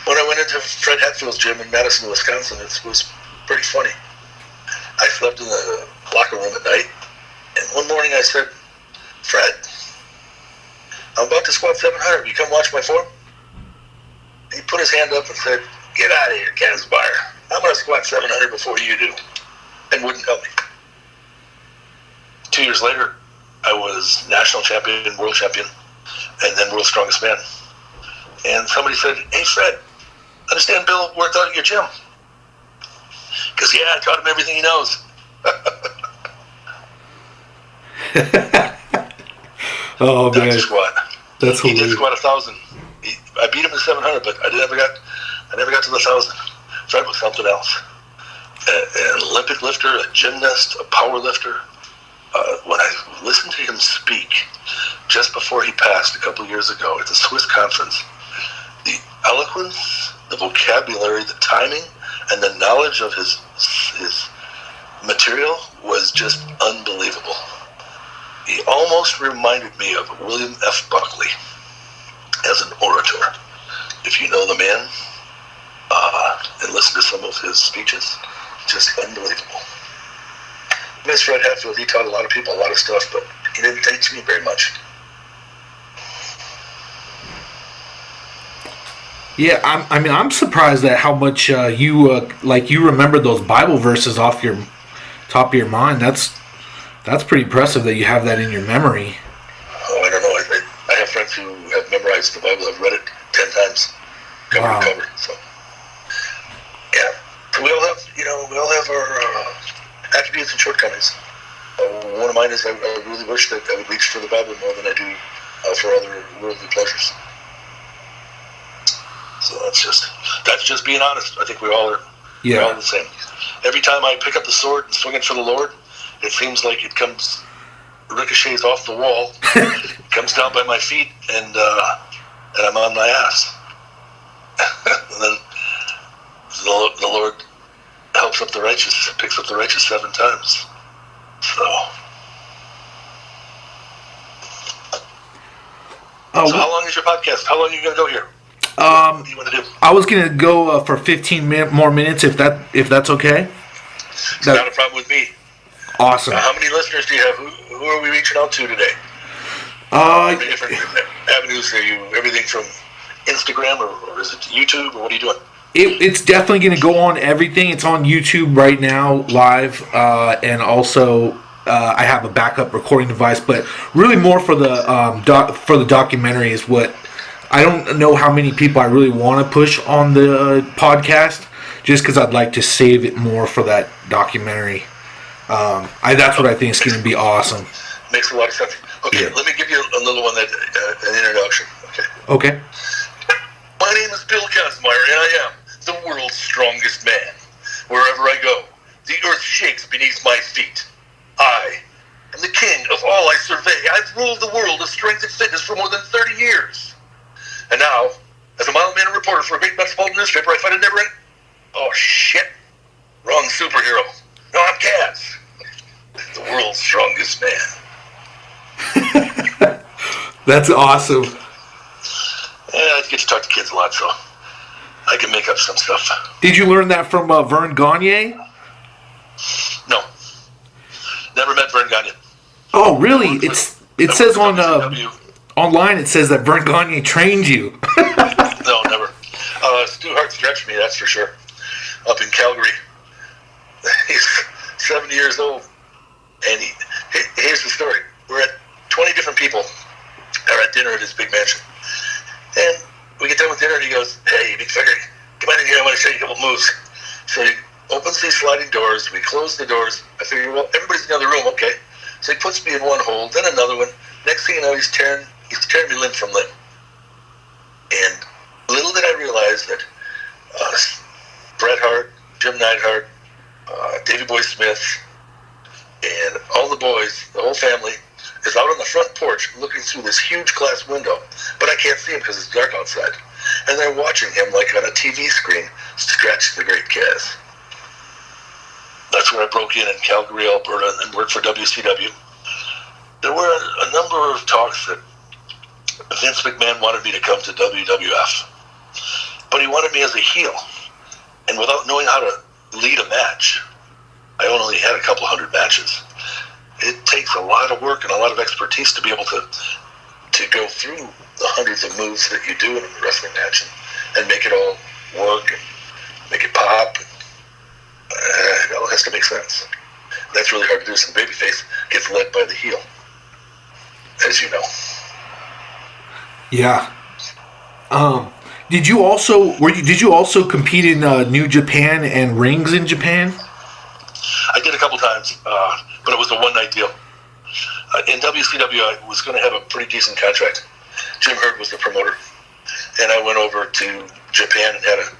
When I went into Fred Hatfield's gym in Madison, Wisconsin, it was pretty funny. I slept in the locker room at night, and one morning I said, "Fred, I'm about to squat 700. You come watch my form?" He put his hand up and said, "Get out of here, Kazmaier. I'm going to squat 700 before you do," and wouldn't help me. 2 years later, I was national champion, world champion, and then world's strongest man. And somebody said, "Hey, Fred, understand Bill worked out at your gym?" Because, yeah, I taught him everything he knows. Oh, man. That's squat. That's He did hilarious. squat 1,000. I beat him in 700, but I never got to the 1,000. Fred was something else. An Olympic lifter, a gymnast, a power lifter. When I listened to him speak just before he passed a couple years ago at the Swiss conference, the eloquence, the vocabulary, the timing, and the knowledge of his material was just unbelievable. He almost reminded me of William F. Buckley as an orator. If you know the man and listen to some of his speeches, just unbelievable. Miss Fred Hatfield, he taught a lot of people a lot of stuff, but he didn't teach me very much. Yeah, I'm surprised at how much you remember those Bible verses off your top of your mind. That's pretty impressive that you have that in your memory. Oh, I don't know. I have friends who have memorized the Bible. I've read it 10 times, cover to cover. So, yeah. So we all have our attributes and shortcomings. One of mine is I really wish that I would reach for the Bible more than I do for other worldly pleasures. So that's just being honest. I think we're all the same. Every time I pick up the sword and swing it for the Lord, it seems like it ricochets off the wall, comes down by my feet, and I'm on my ass. And then the Lord helps up the righteous, picks up the righteous 7 times. So how long is your podcast? How long are you going to go here? What do you want to do? I was gonna go for 15 more minutes, if that's okay. It's not a problem with me. Awesome. How many listeners do you have? Who are we reaching out to today? How many different avenues are you? Everything from Instagram or is it YouTube, or what are you doing? It's definitely going to go on everything. It's on YouTube right now, live, and also I have a backup recording device. But really, more for the documentary is what I don't know how many people I really want to push on the podcast, just because I'd like to save it more for that documentary. That's what I think is going to be awesome. Makes a lot of sense. Okay, Yeah. Let me give you a little one an introduction. Okay. My name is Bill Kazmaier, and I am the world's strongest man. Wherever I go, the earth shakes beneath my feet. I am the king of all I survey. I've ruled the world of strength and fitness for more than 30 years. And now, as a mild-mannered reporter for a big metropolitan newspaper, I find it never-ending... Oh, shit. Wrong superhero. No, I'm Kaz. The world's strongest man. That's awesome. Yeah, I get to talk to kids a lot, so I can make up some stuff. Did you learn that from Vern Gagne? No. Never met Vern Gagne. Oh, really? It says on WCW. online. It says that Vern Gagne trained you. No, never. It's too hard to stretch me, that's for sure. up in Calgary. He's 70 years old, and here's the story. We're at 20 different people are at dinner at his big mansion, and we get done with dinner, and he goes, "Hey, big figure, come on in here. I want to show you a couple moves." So he opens these sliding doors. We close the doors. I figure, well, everybody's in the other room, okay. So he puts me in one hold, then another one. Next thing you know, he's tearing me limb from limb. And little did I realize that Bret Hart, Jim Neidhart, Davey Boy Smith, and all the boys, the whole family, is out on the front porch looking through this huge glass window, but I can't see him because it's dark outside. And they're watching him like on a TV screen, scratch the great Kaz. That's where I broke in Calgary, Alberta, and then worked for WCW. There were a number of talks that Vince McMahon wanted me to come to WWF, but he wanted me as a heel. And without knowing how to lead a match, I only had a couple hundred matches. It takes a lot of work and a lot of expertise to be able to go through the hundreds of moves that you do in a wrestling match and make it all work and make it pop. It all has to make sense. That's really hard to do. So the babyface gets led by the heel, as you know. Yeah. Did you also compete in New Japan and rings in Japan? I did a couple times, but it was a one-night deal. In WCW, I was going to have a pretty decent contract. Jim Herd was the promoter, and I went over to Japan and had a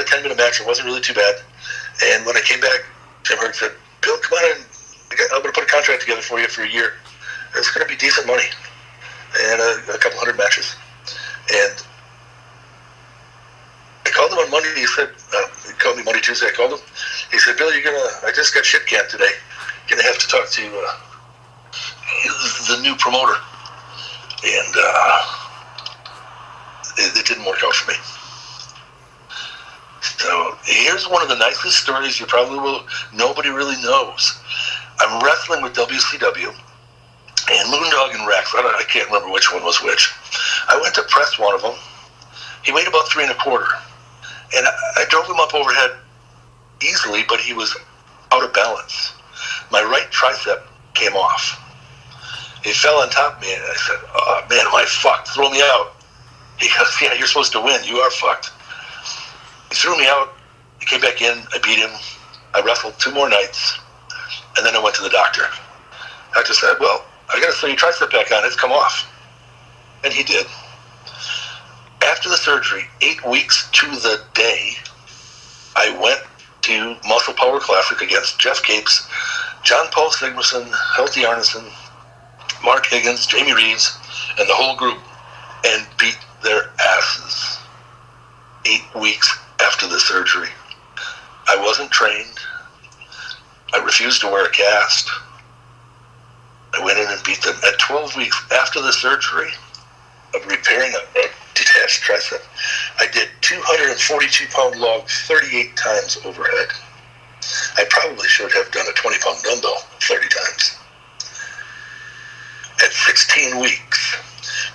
10-minute match. It wasn't really too bad. And when I came back, Jim Herd said, "Bill, come on in. I'm going to put a contract together for you for a year. It's going to be decent money and a couple hundred matches." And I called him on Monday. He said, he called me Monday, Tuesday. I called him. He said, "Bill, I just got shit canned today. You're going to have to talk to the new promoter." And it didn't work out for me. So here's one of the nicest stories you nobody really knows. I'm wrestling with WCW and Moondog and Rex. I can't remember which one was which. I went to press one of them. He weighed about 3 1/4. And I drove him up overhead easily, but he was out of balance. My right tricep came off. He fell on top of me, and I said, "Oh, man, am I fucked? Throw me out." He goes, "Yeah, you're supposed to win. You are fucked." He threw me out. He came back in. I beat him. I wrestled 2 more nights, and then I went to the doctor. Doctor said, "Well, I got to sew your tricep back on. It's come off." And he did. After the surgery, 8 weeks to the day, I went to Muscle Power Classic against Jeff Capes, John Paul Sigmarsson, Helty Arneson, Mark Higgins, Jamie Reeves, and the whole group, and beat their asses 8 weeks after the surgery. I wasn't trained. I refused to wear a cast. I went in and beat them. At 12 weeks after the surgery of repairing a detached tricep, I did 242-pound log 38 times overhead. I probably should have done a 20-pound dumbbell 30 times. At 16 weeks,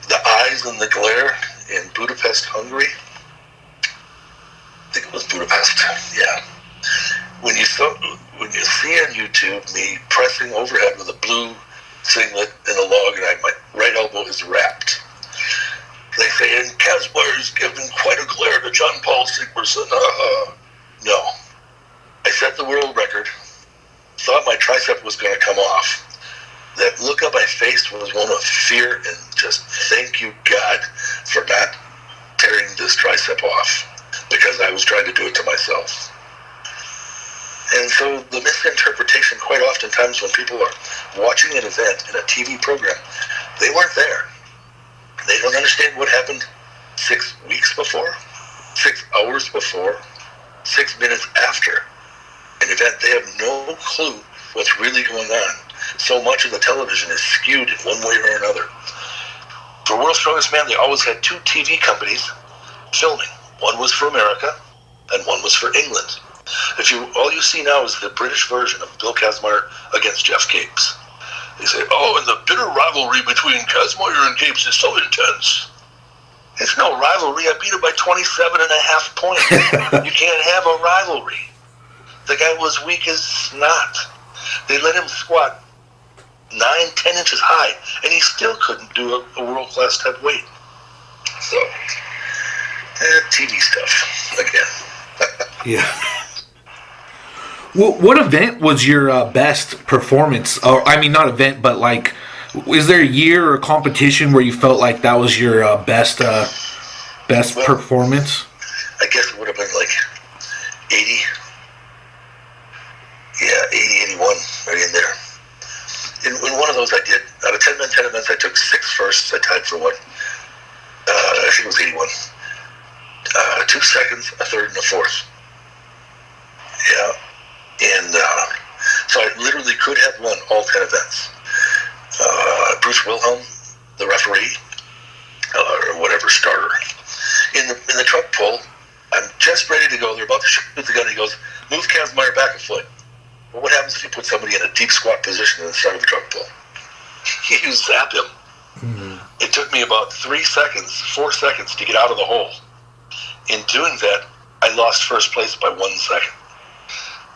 the eyes and the glare in Budapest, Hungary. I think it was Budapest, yeah. When you see on YouTube me pressing overhead with a blue singlet and a log, and my right elbow is wrapped. They say, "And Kazmaier's given quite a glare to John Paul Sigmarsson." No. I set the world record, thought my tricep was going to come off. That look on my face was one of fear and just thank you, God, for not tearing this tricep off, because I was trying to do it to myself. And so the misinterpretation quite oftentimes when people are watching an event in a TV program, they weren't there. They don't understand what happened 6 weeks before, 6 hours before, 6 minutes after an event. They have no clue what's really going on. So much of the television is skewed in one way or another. For World's Strongest Man, they always had 2 TV companies filming. One was for America, and one was for England. All you see now is the British version of Bill Kazmaier against Jeff Capes. They say, "Oh, and the bitter rivalry between Kazmaier and Capes is so intense." It's no rivalry. I beat him by 27.5 points. You can't have a rivalry. The guy was weak as snot. They let him squat 9-10 inches high, and he still couldn't do a world-class type weight. So, TV stuff again. Yeah. What event was your best performance? Or I mean, not event, but like, is there a year or competition where you felt like that was your best performance? I guess it would have been like 80. Yeah, 80, 81, right in there. In one of those I did, out of 10 men, 10 events, I took 6 firsts. I tied for one. I think it was 81. 2 seconds, a third, and a fourth. Yeah. And so I literally could have won all 10 events. Bruce Wilhelm, the referee, or whatever, starter. In the truck pull, I'm just ready to go. They're about to shoot the gun. He goes, move Kazmaier back a foot. Well, what happens if you put somebody in a deep squat position in the start of the truck pull? You zap him. Mm-hmm. It took me about 4 seconds to get out of the hole. In doing that, I lost first place by 1 second.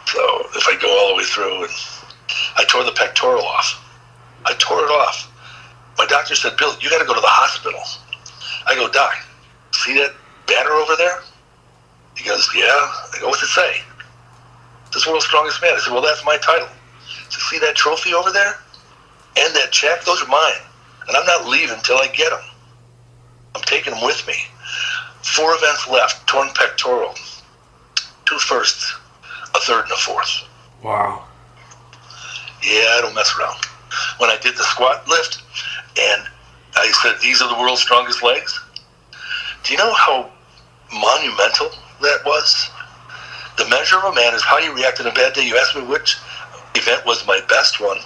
So if I go all the way through, and I tore the pectoral off. I tore it off. My doctor said, Bill, you got to go to the hospital. I go, Doc, see that banner over there? He goes, yeah. I go, what's it say? This world's strongest man. I said, well, that's my title. So see that trophy over there? And that check? Those are mine. And I'm not leaving until I get them. I'm taking them with me. 4 events left. Torn pectoral. 2 firsts. A third and a fourth. Wow. Yeah, I don't mess around. When I did the squat lift, and I said, these are the world's strongest legs. Do you know how monumental that was? The measure of a man is how you react on a bad day. You asked me which event was my best one.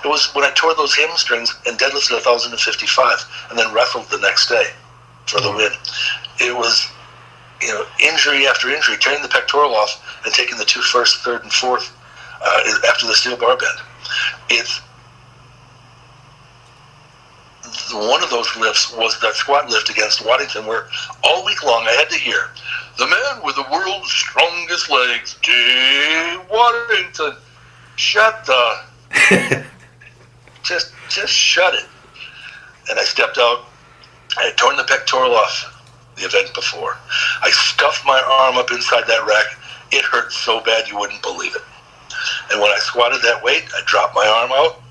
It was when I tore those hamstrings and deadlifted 1,055 and then wrestled the next day for the win. It was, injury after injury, tearing the pectoral off and taking the 2 first, third, and fourth after the steel bar bend. It's one of those lifts was that squat lift against Waddington, where all week long I had to hear, the man with the world's strongest legs, Jay Waddington. Shut the... just shut it. And I stepped out. I had torn the pectoral off the event before. I stuffed my arm up inside that rack. It hurt so bad you wouldn't believe it. And when I squatted that weight, I dropped my arm out.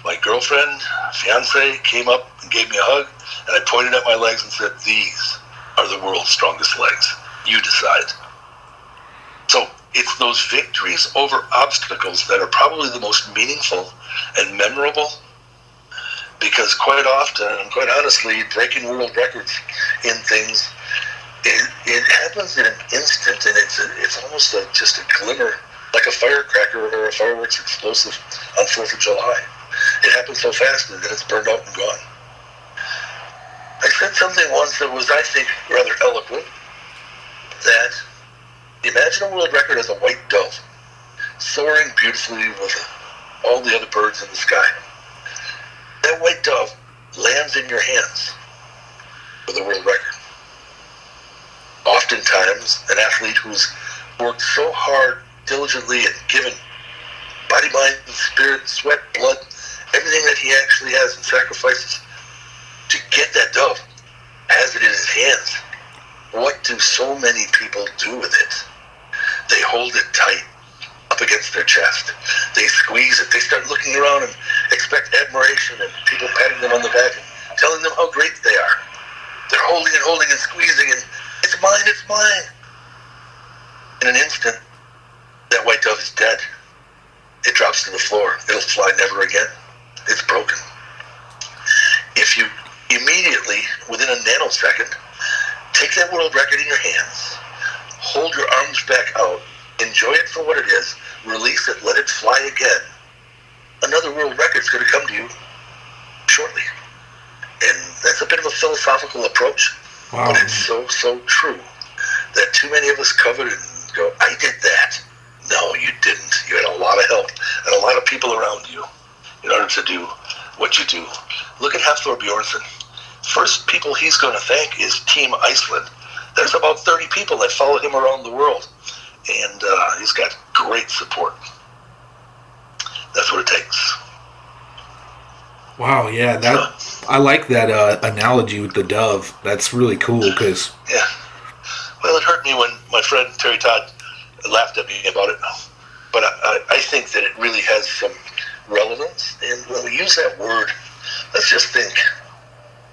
My girlfriend, fiance, came up and gave me a hug, and I pointed at my legs and said, these are the world's strongest legs. You decide. So it's those victories over obstacles that are probably the most meaningful and memorable, because quite often, and quite honestly, breaking world records in things, it happens in an instant, and it's almost just a glimmer, like a firecracker or a fireworks explosive on 4th of July. It happens so fast and then it's burned out and gone. I said something once that was, I think, rather eloquent, that imagine a world record as a white dove soaring beautifully with all the other birds in the sky. That white dove lands in your hands with a world record. Oftentimes, an athlete who's worked so hard, diligently, and given body, mind, spirit, sweat, blood, everything that he actually has and sacrifices to get that dove, has it in his hands. What do so many people do with it? They hold it tight up against their chest. They squeeze it. They start looking around and expect admiration and people patting them on the back and telling them how great they are. They're holding and squeezing, and it's mine, it's mine. In an instant, that white dove is dead. It drops to the floor. It'll fly never again. It's broken. If you immediately, within a nanosecond, take that world record in your hands, hold your arms back out, enjoy it for what it is, release it, let it fly again, another world record's going to come to you shortly. And that's a bit of a philosophical approach, but it's so true that too many of us covet it and go, I did that. No, you didn't. You had a lot of help and a lot of people around you in order to do what you do. Look at Hafthor Bjornsson. first people he's going to thank is Team Iceland. There's about 30 people that follow him around the world, and he's got great support. That's what it takes. Wow, yeah, I like that analogy with the dove. That's really cool because... Yeah. Well, it hurt me when my friend Terry Todd laughed at me about it, but I think that it really has some relevance. And when we use that word, let's just think,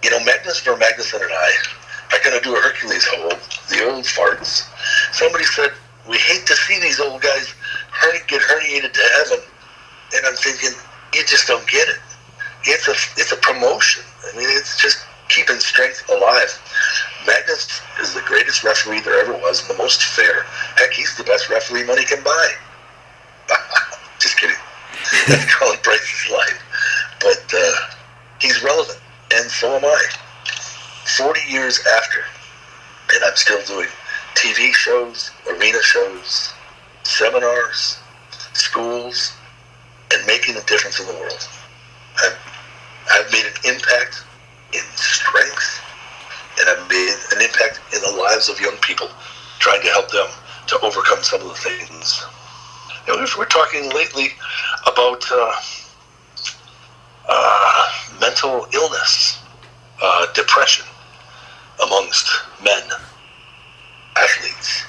Magnus Magnuson and I are going to do a Hercules hold, the old farts. Somebody said, we hate to see these old guys get herniated to heaven. And I'm thinking, you just don't get it. It's a promotion. I mean, it's just keeping strength alive. Magnus is the greatest referee there ever was and the most fair. Heck, he's the best referee money can buy. Just kidding. That's Colin Bryce's line. But he's relevant, and so am I. 40 years after, and I'm still doing TV shows, arena shows, seminars, schools, and making a difference in the world. I've made an impact in strength, and I've made an impact in the lives of young people, trying to help them to overcome some of the things. We're talking lately about mental illness, depression amongst men, athletes,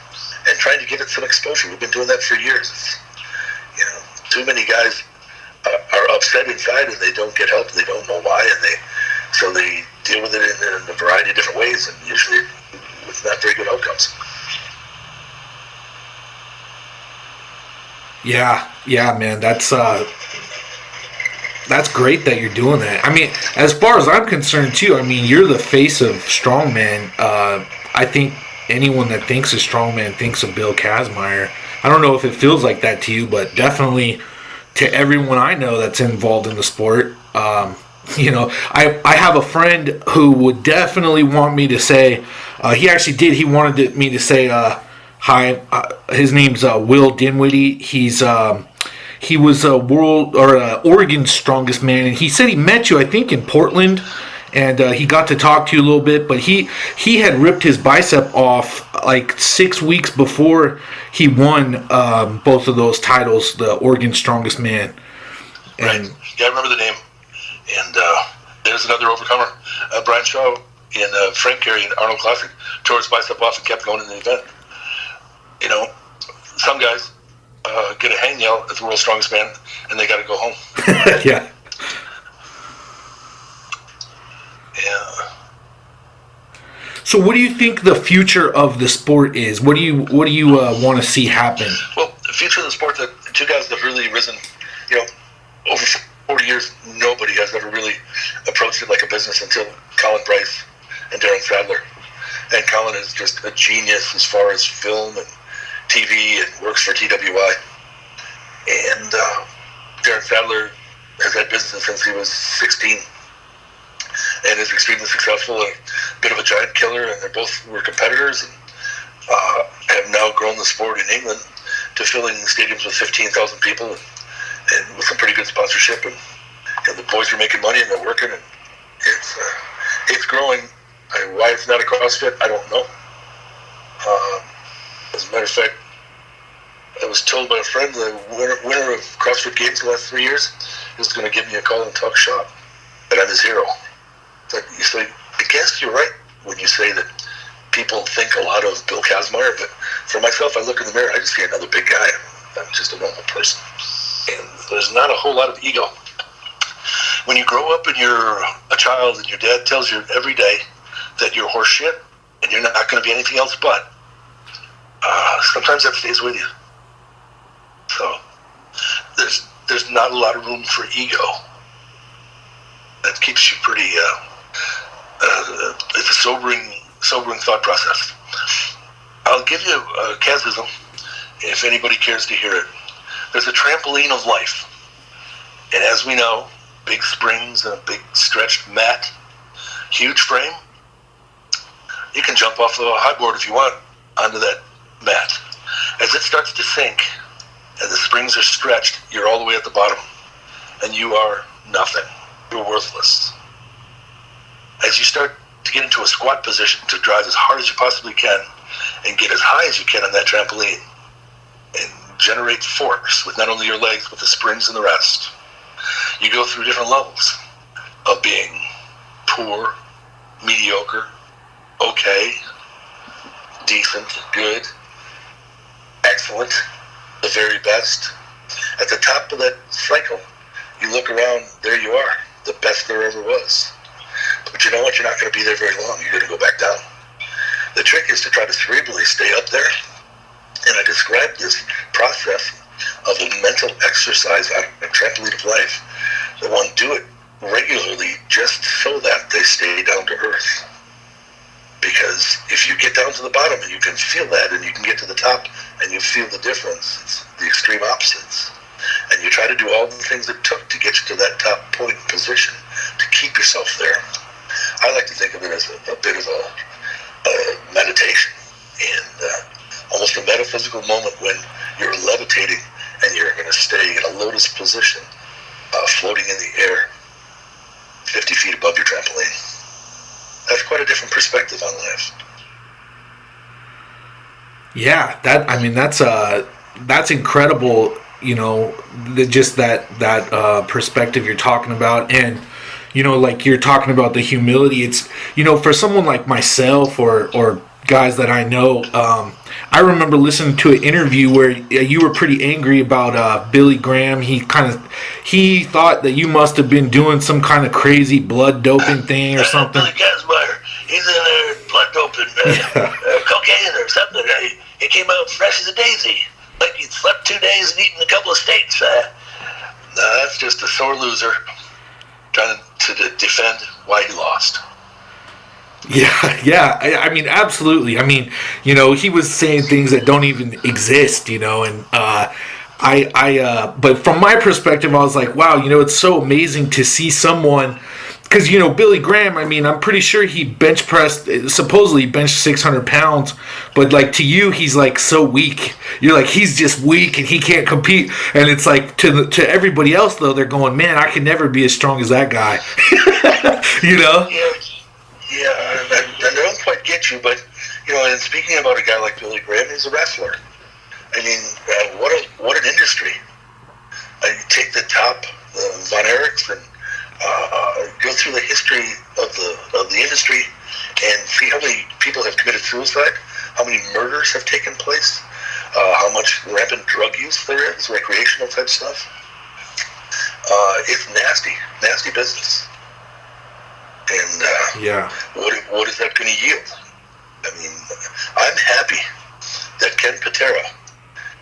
and trying to give it some exposure. We've been doing that for years. Too many guys are upset inside and they don't get help. They don't know why, and so they deal with it in a variety of different ways, and usually with not very good outcomes. Yeah, man. That's great that you're doing that. I mean, as far as I'm concerned too, I mean, you're the face of Strongman. I think anyone that thinks of Strongman thinks of Bill Kazmaier. I don't know if it feels like that to you, but definitely to everyone I know that's involved in the sport. I have a friend who would definitely want me to say, he actually did. He wanted me to say, hi. His name's Will Dinwiddie. He was a Oregon's strongest man, and he said he met you, I think, in Portland, and he got to talk to you a little bit. But he had ripped his bicep off like 6 weeks before he won both of those titles, the Oregon strongest man. And, right. Yeah, I remember the name. And there's another overcomer, Brian Shaw in Frank Gehry in Arnold Classic, tore his bicep off and kept going in the event. Some guys get a hangnail as the world's strongest man, and they got to go home. Yeah. Yeah. So, what do you think the future of the sport is? What do you want to see happen? Well, the future of the sport, the two guys that have really risen, over 40 years, nobody has ever really approached it like a business until Colin Bryce and Darren Sadler. And Colin is just a genius as far as film and TV, and works for TWI. And Darren Sadler has had business since he was 16 and is extremely successful and a bit of a giant killer, and were competitors and have now grown the sport in England to filling stadiums with 15,000 people and with some pretty good sponsorship, and the boys are making money and they're working, and it's growing. Why it's not a CrossFit, I don't know. As a matter of fact, I was told by a friend the winner of CrossFit Games the last 3 years is going to give me a call and talk shop, that I'm his hero. You say, I guess you're right when you say that people think a lot of Bill Kazmaier, but for myself, I look in the mirror, I just see another big guy. I'm just a normal person. And there's not a whole lot of ego. When you grow up and you're a child and your dad tells you every day that you're horse shit and you're not going to be anything else but, sometimes that stays with you. So there's not a lot of room for ego. That keeps you pretty. It's a sobering thought process. I'll give you a Kazism if anybody cares to hear it. There's a trampoline of life, and as we know, big springs and a big stretched mat, huge frame. You can jump off the high board if you want onto that mat. As it starts to sink and the springs are stretched, you're all the way at the bottom, and you are nothing. You're worthless. as you start to get into a squat position to drive as hard as you possibly can and get as high as you can on that trampoline and generate force with not only your legs but the springs and the rest, you go through different levels of being poor, mediocre, okay, decent, good, excellent, the very best. At the top of that cycle, you look around, there you are, the best there ever was. But you know what? You're not going to be there very long. You're going to go back down. The trick is to try to cerebrally stay up there. And I described this process of a mental exercise on a trampoline of life. They want to do it regularly just so that they stay down to earth. Because if you get down to the bottom and you can feel that, and you can get to the top and you feel the difference, it's the extreme opposites. And you try to do all the things it took to get you to that top point position, to keep yourself there. I like to think of it as a bit of a meditation, and almost a metaphysical moment when you're levitating and you're going to stay in a lotus position, floating in the air, 50 feet above your trampoline. That's quite a different perspective on life. Yeah, that's incredible. You know, just that perspective you're talking about, and you know, like you're talking about the humility. It's, you know, for someone like myself or guys that I know, I remember listening to an interview where you were pretty angry about Billy Graham. He thought that you must have been doing some kind of crazy blood doping thing or something. Billy Kazmaier, he's in there blood doping, cocaine or something. He came out fresh as a daisy, like he'd slept 2 days and eaten a couple of steaks. No, that's just a sore loser trying to defend why he lost. Yeah. I mean, absolutely. I mean, you know, he was saying things that don't even exist, you know, and but from my perspective, I was like, wow, you know, it's so amazing to see someone, because, you know, Billy Graham, I mean, I'm pretty sure he bench pressed, supposedly benched 600 pounds, but like to you, he's like so weak. You're like, he's just weak and he can't compete. And it's like to everybody else though, they're going, man, I can never be as strong as that guy. You know? Yeah, and I don't quite get you, but, you know, and speaking about a guy like Billy Graham, he's a wrestler. I mean, what an industry. You take the top, the Von Erichs, and go through the history of the industry and see how many people have committed suicide, how many murders have taken place, how much rampant drug use there is, recreational type stuff. It's nasty business. And what is that going to yield? I mean, I'm happy that Ken Patera,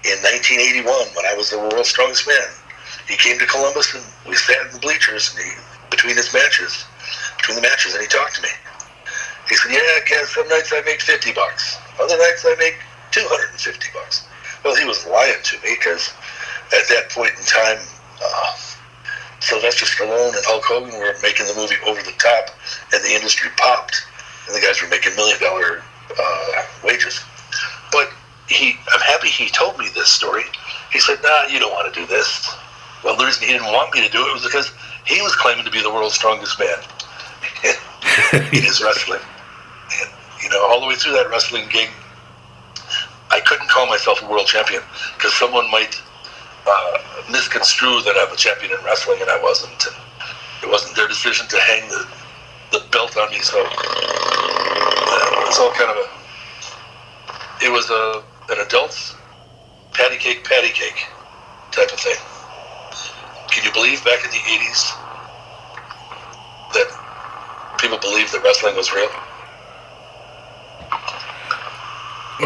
in 1981, when I was the world's strongest man, he came to Columbus and we sat in the bleachers and between the matches, and he talked to me. He said, "Yeah, Ken, some nights I make $50, other nights I make $250." Well, he was lying to me, because at that point in time, Sylvester Stallone and Hulk Hogan were making the movie Over the Top, and the industry popped, and the guys were making $1 million wages. But I'm happy he told me this story. He said, "Nah, you don't want to do this." Well, the reason he didn't want me to do it was because he was claiming to be the world's strongest man in his wrestling. And, you know, all the way through that wrestling gig, I couldn't call myself a world champion, because someone might misconstrue that I'm a champion in wrestling, and I wasn't. And it wasn't their decision to hang the belt on me, so it was all kind of an adult's patty cake type of thing. Can you believe back in the 80s that people believed that wrestling was real?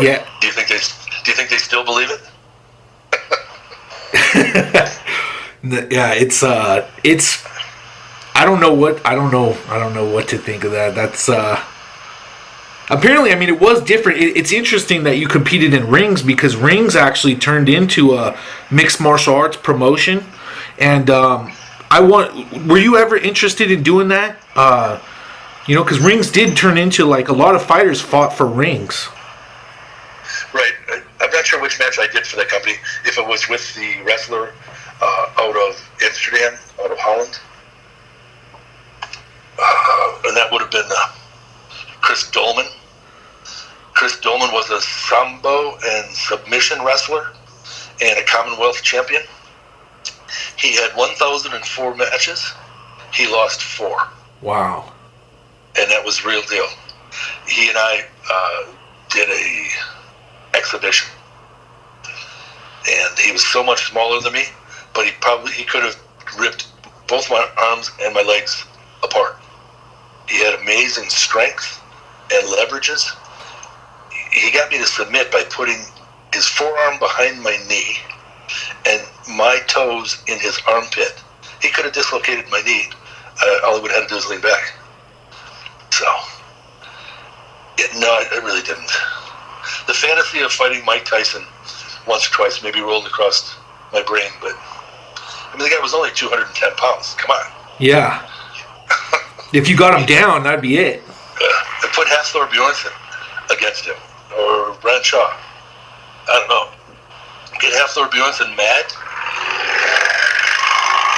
Yeah. Do you think they still believe it? Yeah, it's I don't know what to think of that. That's apparently, I mean, it was different. It's interesting that you competed in rings, because rings actually turned into a mixed martial arts promotion. And were you ever interested in doing that? You know, because rings did turn into, like, a lot of fighters fought for rings. Right. I'm not sure which match I did for that company. If it was with the wrestler out of Amsterdam, out of Holland. and that would have been Chris Dolman. Chris Dolman was a sambo and submission wrestler and a Commonwealth champion. He had 1,004 matches. He lost 4. Wow. And that was real deal. He and I did a exhibition. And he was so much smaller than me, but he could have ripped both my arms and my legs apart. He had amazing strength and leverages. He got me to submit by putting his forearm behind my knee and my toes in his armpit. He could have dislocated my knee. All he would have had to do is lean back. So, no, I really didn't. The fantasy of fighting Mike Tyson once or twice maybe rolled across my brain, but I mean, the guy was only 210 pounds. Come on. Yeah. If you got him down, that'd be it. I put Hafthor Bjornsson against him, or Brad Shaw. I don't know. Get Hafthor Bjornsson mad?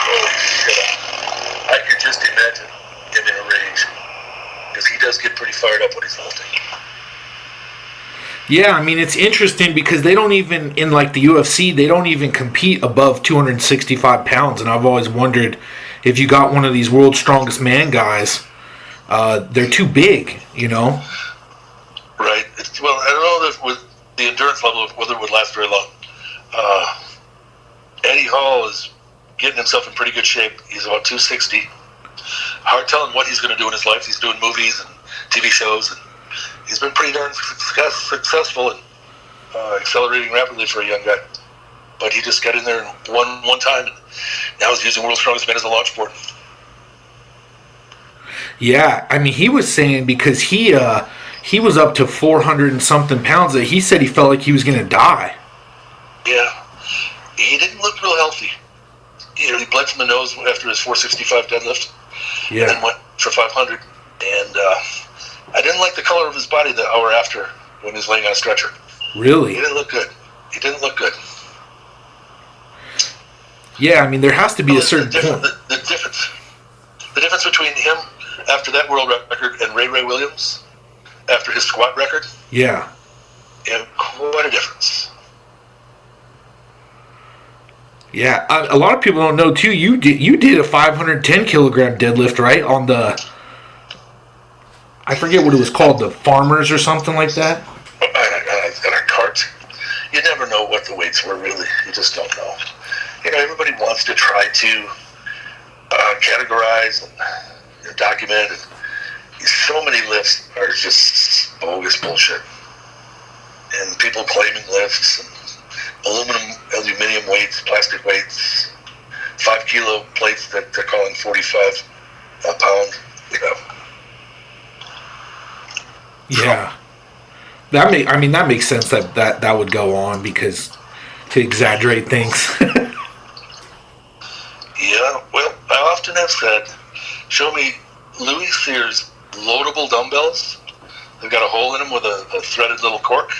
Holy shit. I can just imagine him in a rage. Because he does get pretty fired up when he's halting. Yeah, I mean, it's interesting because they don't even, in like the UFC, they don't even compete above 265 pounds. And I've always wondered if you got one of these world's strongest man guys, they're too big, you know? Right. Well, I don't know that with the endurance level of whether it would last very long. Eddie Hall is getting himself in pretty good shape. He's about 260. Hard telling what he's going to do in his life. He's doing movies and TV shows, and he's been pretty darn successful and accelerating rapidly for a young guy. But he just got in there and won one time, and now he's using World's Strongest Man as a launch board. Yeah, I mean, he was saying because he was up to 400 and something pounds that he said he felt like he was going to die. Yeah, he didn't look real healthy. You know, he bled from the nose after his 465 deadlift. Yeah. And went for 500. And I didn't like the color of his body the hour after when he was laying on a stretcher. Really? He didn't look good. He didn't look good. Yeah, I mean, there has to be a certain point. The difference between him after that world record and Ray Williams after his squat record. Yeah. Yeah, quite a difference. Yeah, a lot of people don't know too. You did a 510 kilogram deadlift, right? On the, I forget what it was called, the Farmers or something like that. And our cart. You never know what the weights were really. You just don't know. You know, everybody wants to try to categorize and document. And so many lifts are just bogus bullshit. And people claiming lifts and aluminium weights, plastic weights, 5 kilo plates that they're calling 45 a pound, you know. Yeah. That makes sense that would go on because to exaggerate things. Yeah, well, I often have said, show me Louis Sears loadable dumbbells. They've got a hole in them with a threaded little cork.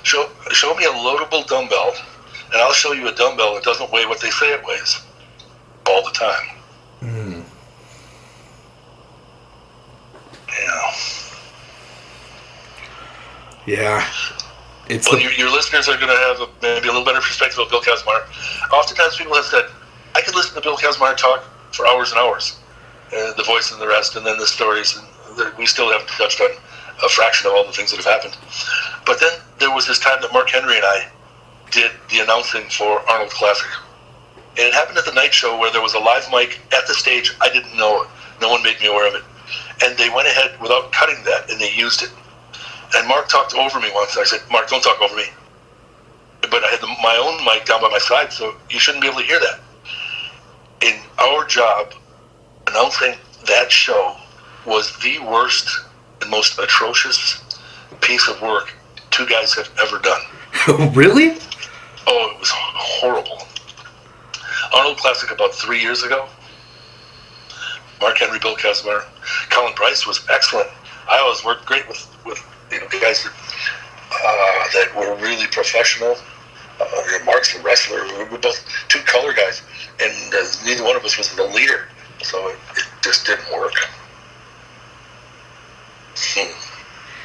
Show me a loadable dumbbell, and I'll show you a dumbbell that doesn't weigh what they say it weighs all the time. Mm. Yeah. Your listeners are going to have maybe a little better perspective of Bill Kazmaier. Oftentimes people have said, I could listen to Bill Kazmaier talk for hours and hours, the voice and the rest, and then the stories, and we still haven't touched on a fraction of all the things that have happened. But then there was this time that Mark Henry and I did the announcing for Arnold Classic. And it happened at the night show where there was a live mic at the stage. I didn't know it. No one made me aware of it. And they went ahead without cutting that, and they used it. And Mark talked over me once. I said, Mark, don't talk over me. But I had my own mic down by my side, so you shouldn't be able to hear that. In our job, announcing that show was the worst and most atrocious piece of work two guys have ever done. Really? Oh, it was horrible. Arnold Classic about 3 years ago. Mark Henry, Bill Kazmaier. Colin Price was excellent. I always worked great with guys that were really professional. Mark's a wrestler. We were both two color guys, and neither one of us was the leader, so it just didn't work.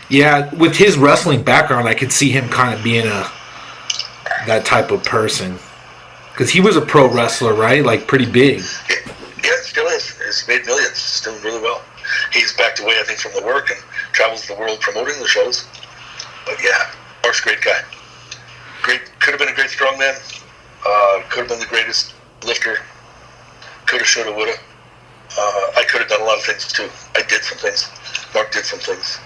Yeah, with his wrestling background, I could see him kind of being that type of person. Because he was a pro wrestler, right? Like, pretty big. Yeah, still is. He's made millions. He's doing really well. He's backed away, I think, from the work and travels the world promoting the shows. But yeah, Mark's a great guy. Great. Could have been a great strongman. Could have been the greatest lifter. Coulda, shoulda, woulda. I could have done a lot of things too. I did some things. Mark did some things.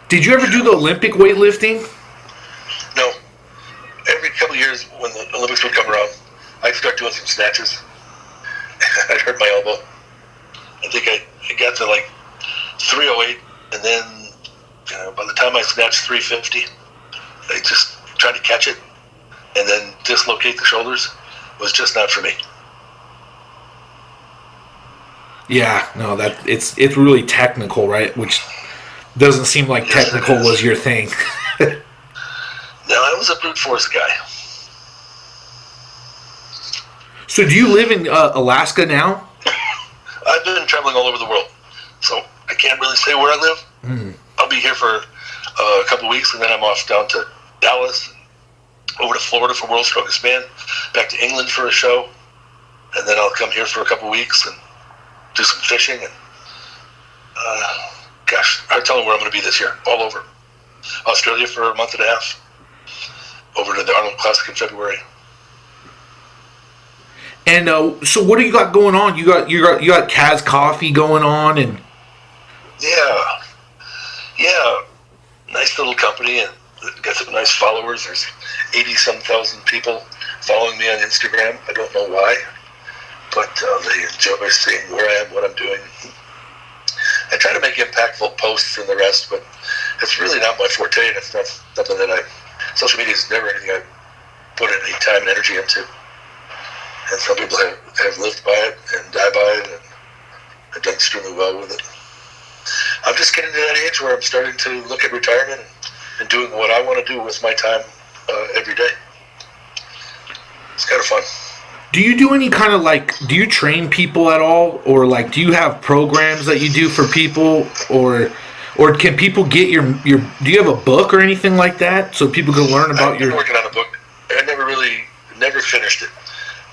Did you ever do the Olympic weightlifting? No. Every couple of years when the Olympics would come around, I'd start doing some snatches. I'd hurt my elbow. I think I got to like 308, and then by the time I snatched 350, I just tried to catch it, and then dislocate the shoulders was just not for me. Yeah, no, it's really technical, right? Which doesn't seem like technical was your thing. No, I was a brute force guy. So do you live in Alaska now? I've been traveling all over the world, so I can't really say where I live. I'll be here for a couple of weeks, and then I'm off down to Dallas, over to Florida for World's Strongest Man, back to England for a show, and then I'll come here for a couple of weeks and do some fishing. And hard telling where I'm going to be this year. All over. Australia for a month and a half. Over to the Arnold Classic in February. And so, what do you got going on? You got Kaz Coffee going on, and yeah, nice little company, and got some nice followers. There's 80-some thousand people following me on Instagram. I don't know why, but they enjoy seeing where I am, what I'm doing. I try to make impactful posts and the rest, but it's really not my forte, and it's not something that social media is never anything I put any time and energy into. And some people have lived by it and die by it and have done extremely well with it. I'm just getting to that age where I'm starting to look at retirement and doing what I want to do with my time every day. It's kind of fun. do you do any kind of do you train people at all, or do you have programs that you do for people, or can people get your do you have a book or anything like that so people can learn about I've been working on a book. I never finished it.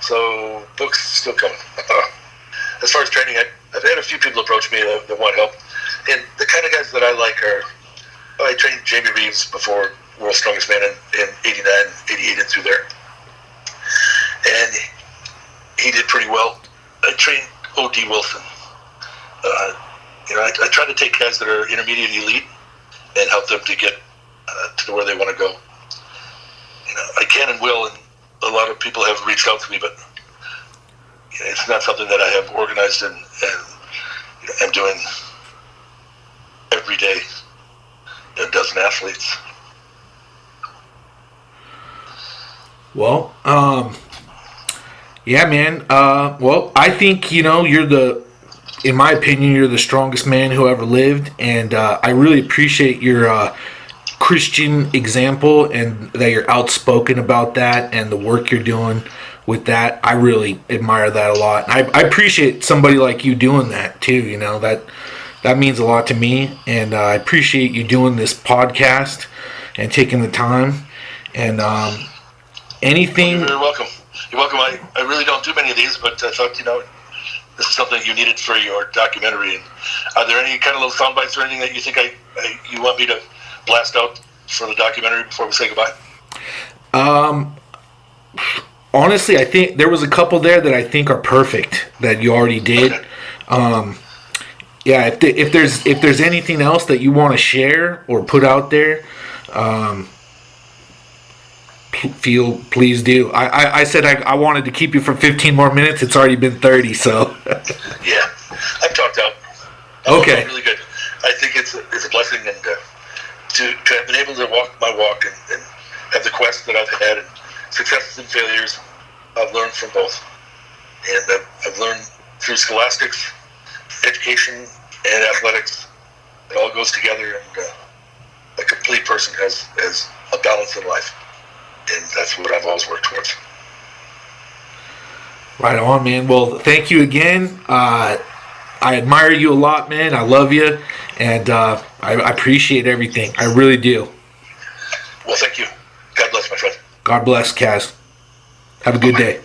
So books still coming. As far as training, I've had a few people approach me that want help. And the kind of guys that I like are, I trained Jamie Reeves before World's Strongest Man in 89, 88 and through there. And he did pretty well. I trained O.D. Wilson. I try to take guys that are intermediate elite and help them to get to where they want to go. I can and will, and a lot of people have reached out to me, but it's not something that I have organized and I'm doing every day. A dozen athletes. Well, yeah, man. Well, I think, in my opinion, you're the strongest man who ever lived, and I really appreciate your Christian example and that you're outspoken about that and the work you're doing with that. I really admire that a lot. I appreciate somebody like you doing that too. That means a lot to me, and I appreciate you doing this podcast and taking the time. And anything. You're very welcome. You're welcome. I really don't do many of these, but I thought this is something you needed for your documentary. And are there any kind of little sound bites or anything that you think you want me to blast out for the documentary before we say goodbye? Honestly, I think there was a couple there that I think are perfect that you already did. Okay. Yeah, if there's anything else that you want to share or put out there, please do. I said I wanted to keep you for 15 more minutes. It's already been 30, so. Yeah, I've talked out. Okay. Really good. I think it's a blessing, and to have been able to walk my walk and have the quest that I've had, and successes and failures, I've learned from both. And I've learned through scholastics, education, and athletics. It all goes together, and a complete person has a balance in life. And that's what I've always worked towards. Right on, man. Well, thank you again. I admire you a lot, man. I love you, and I appreciate everything. I really do. Well, thank you. God bless, my friend. God bless, Kaz. Have a good day.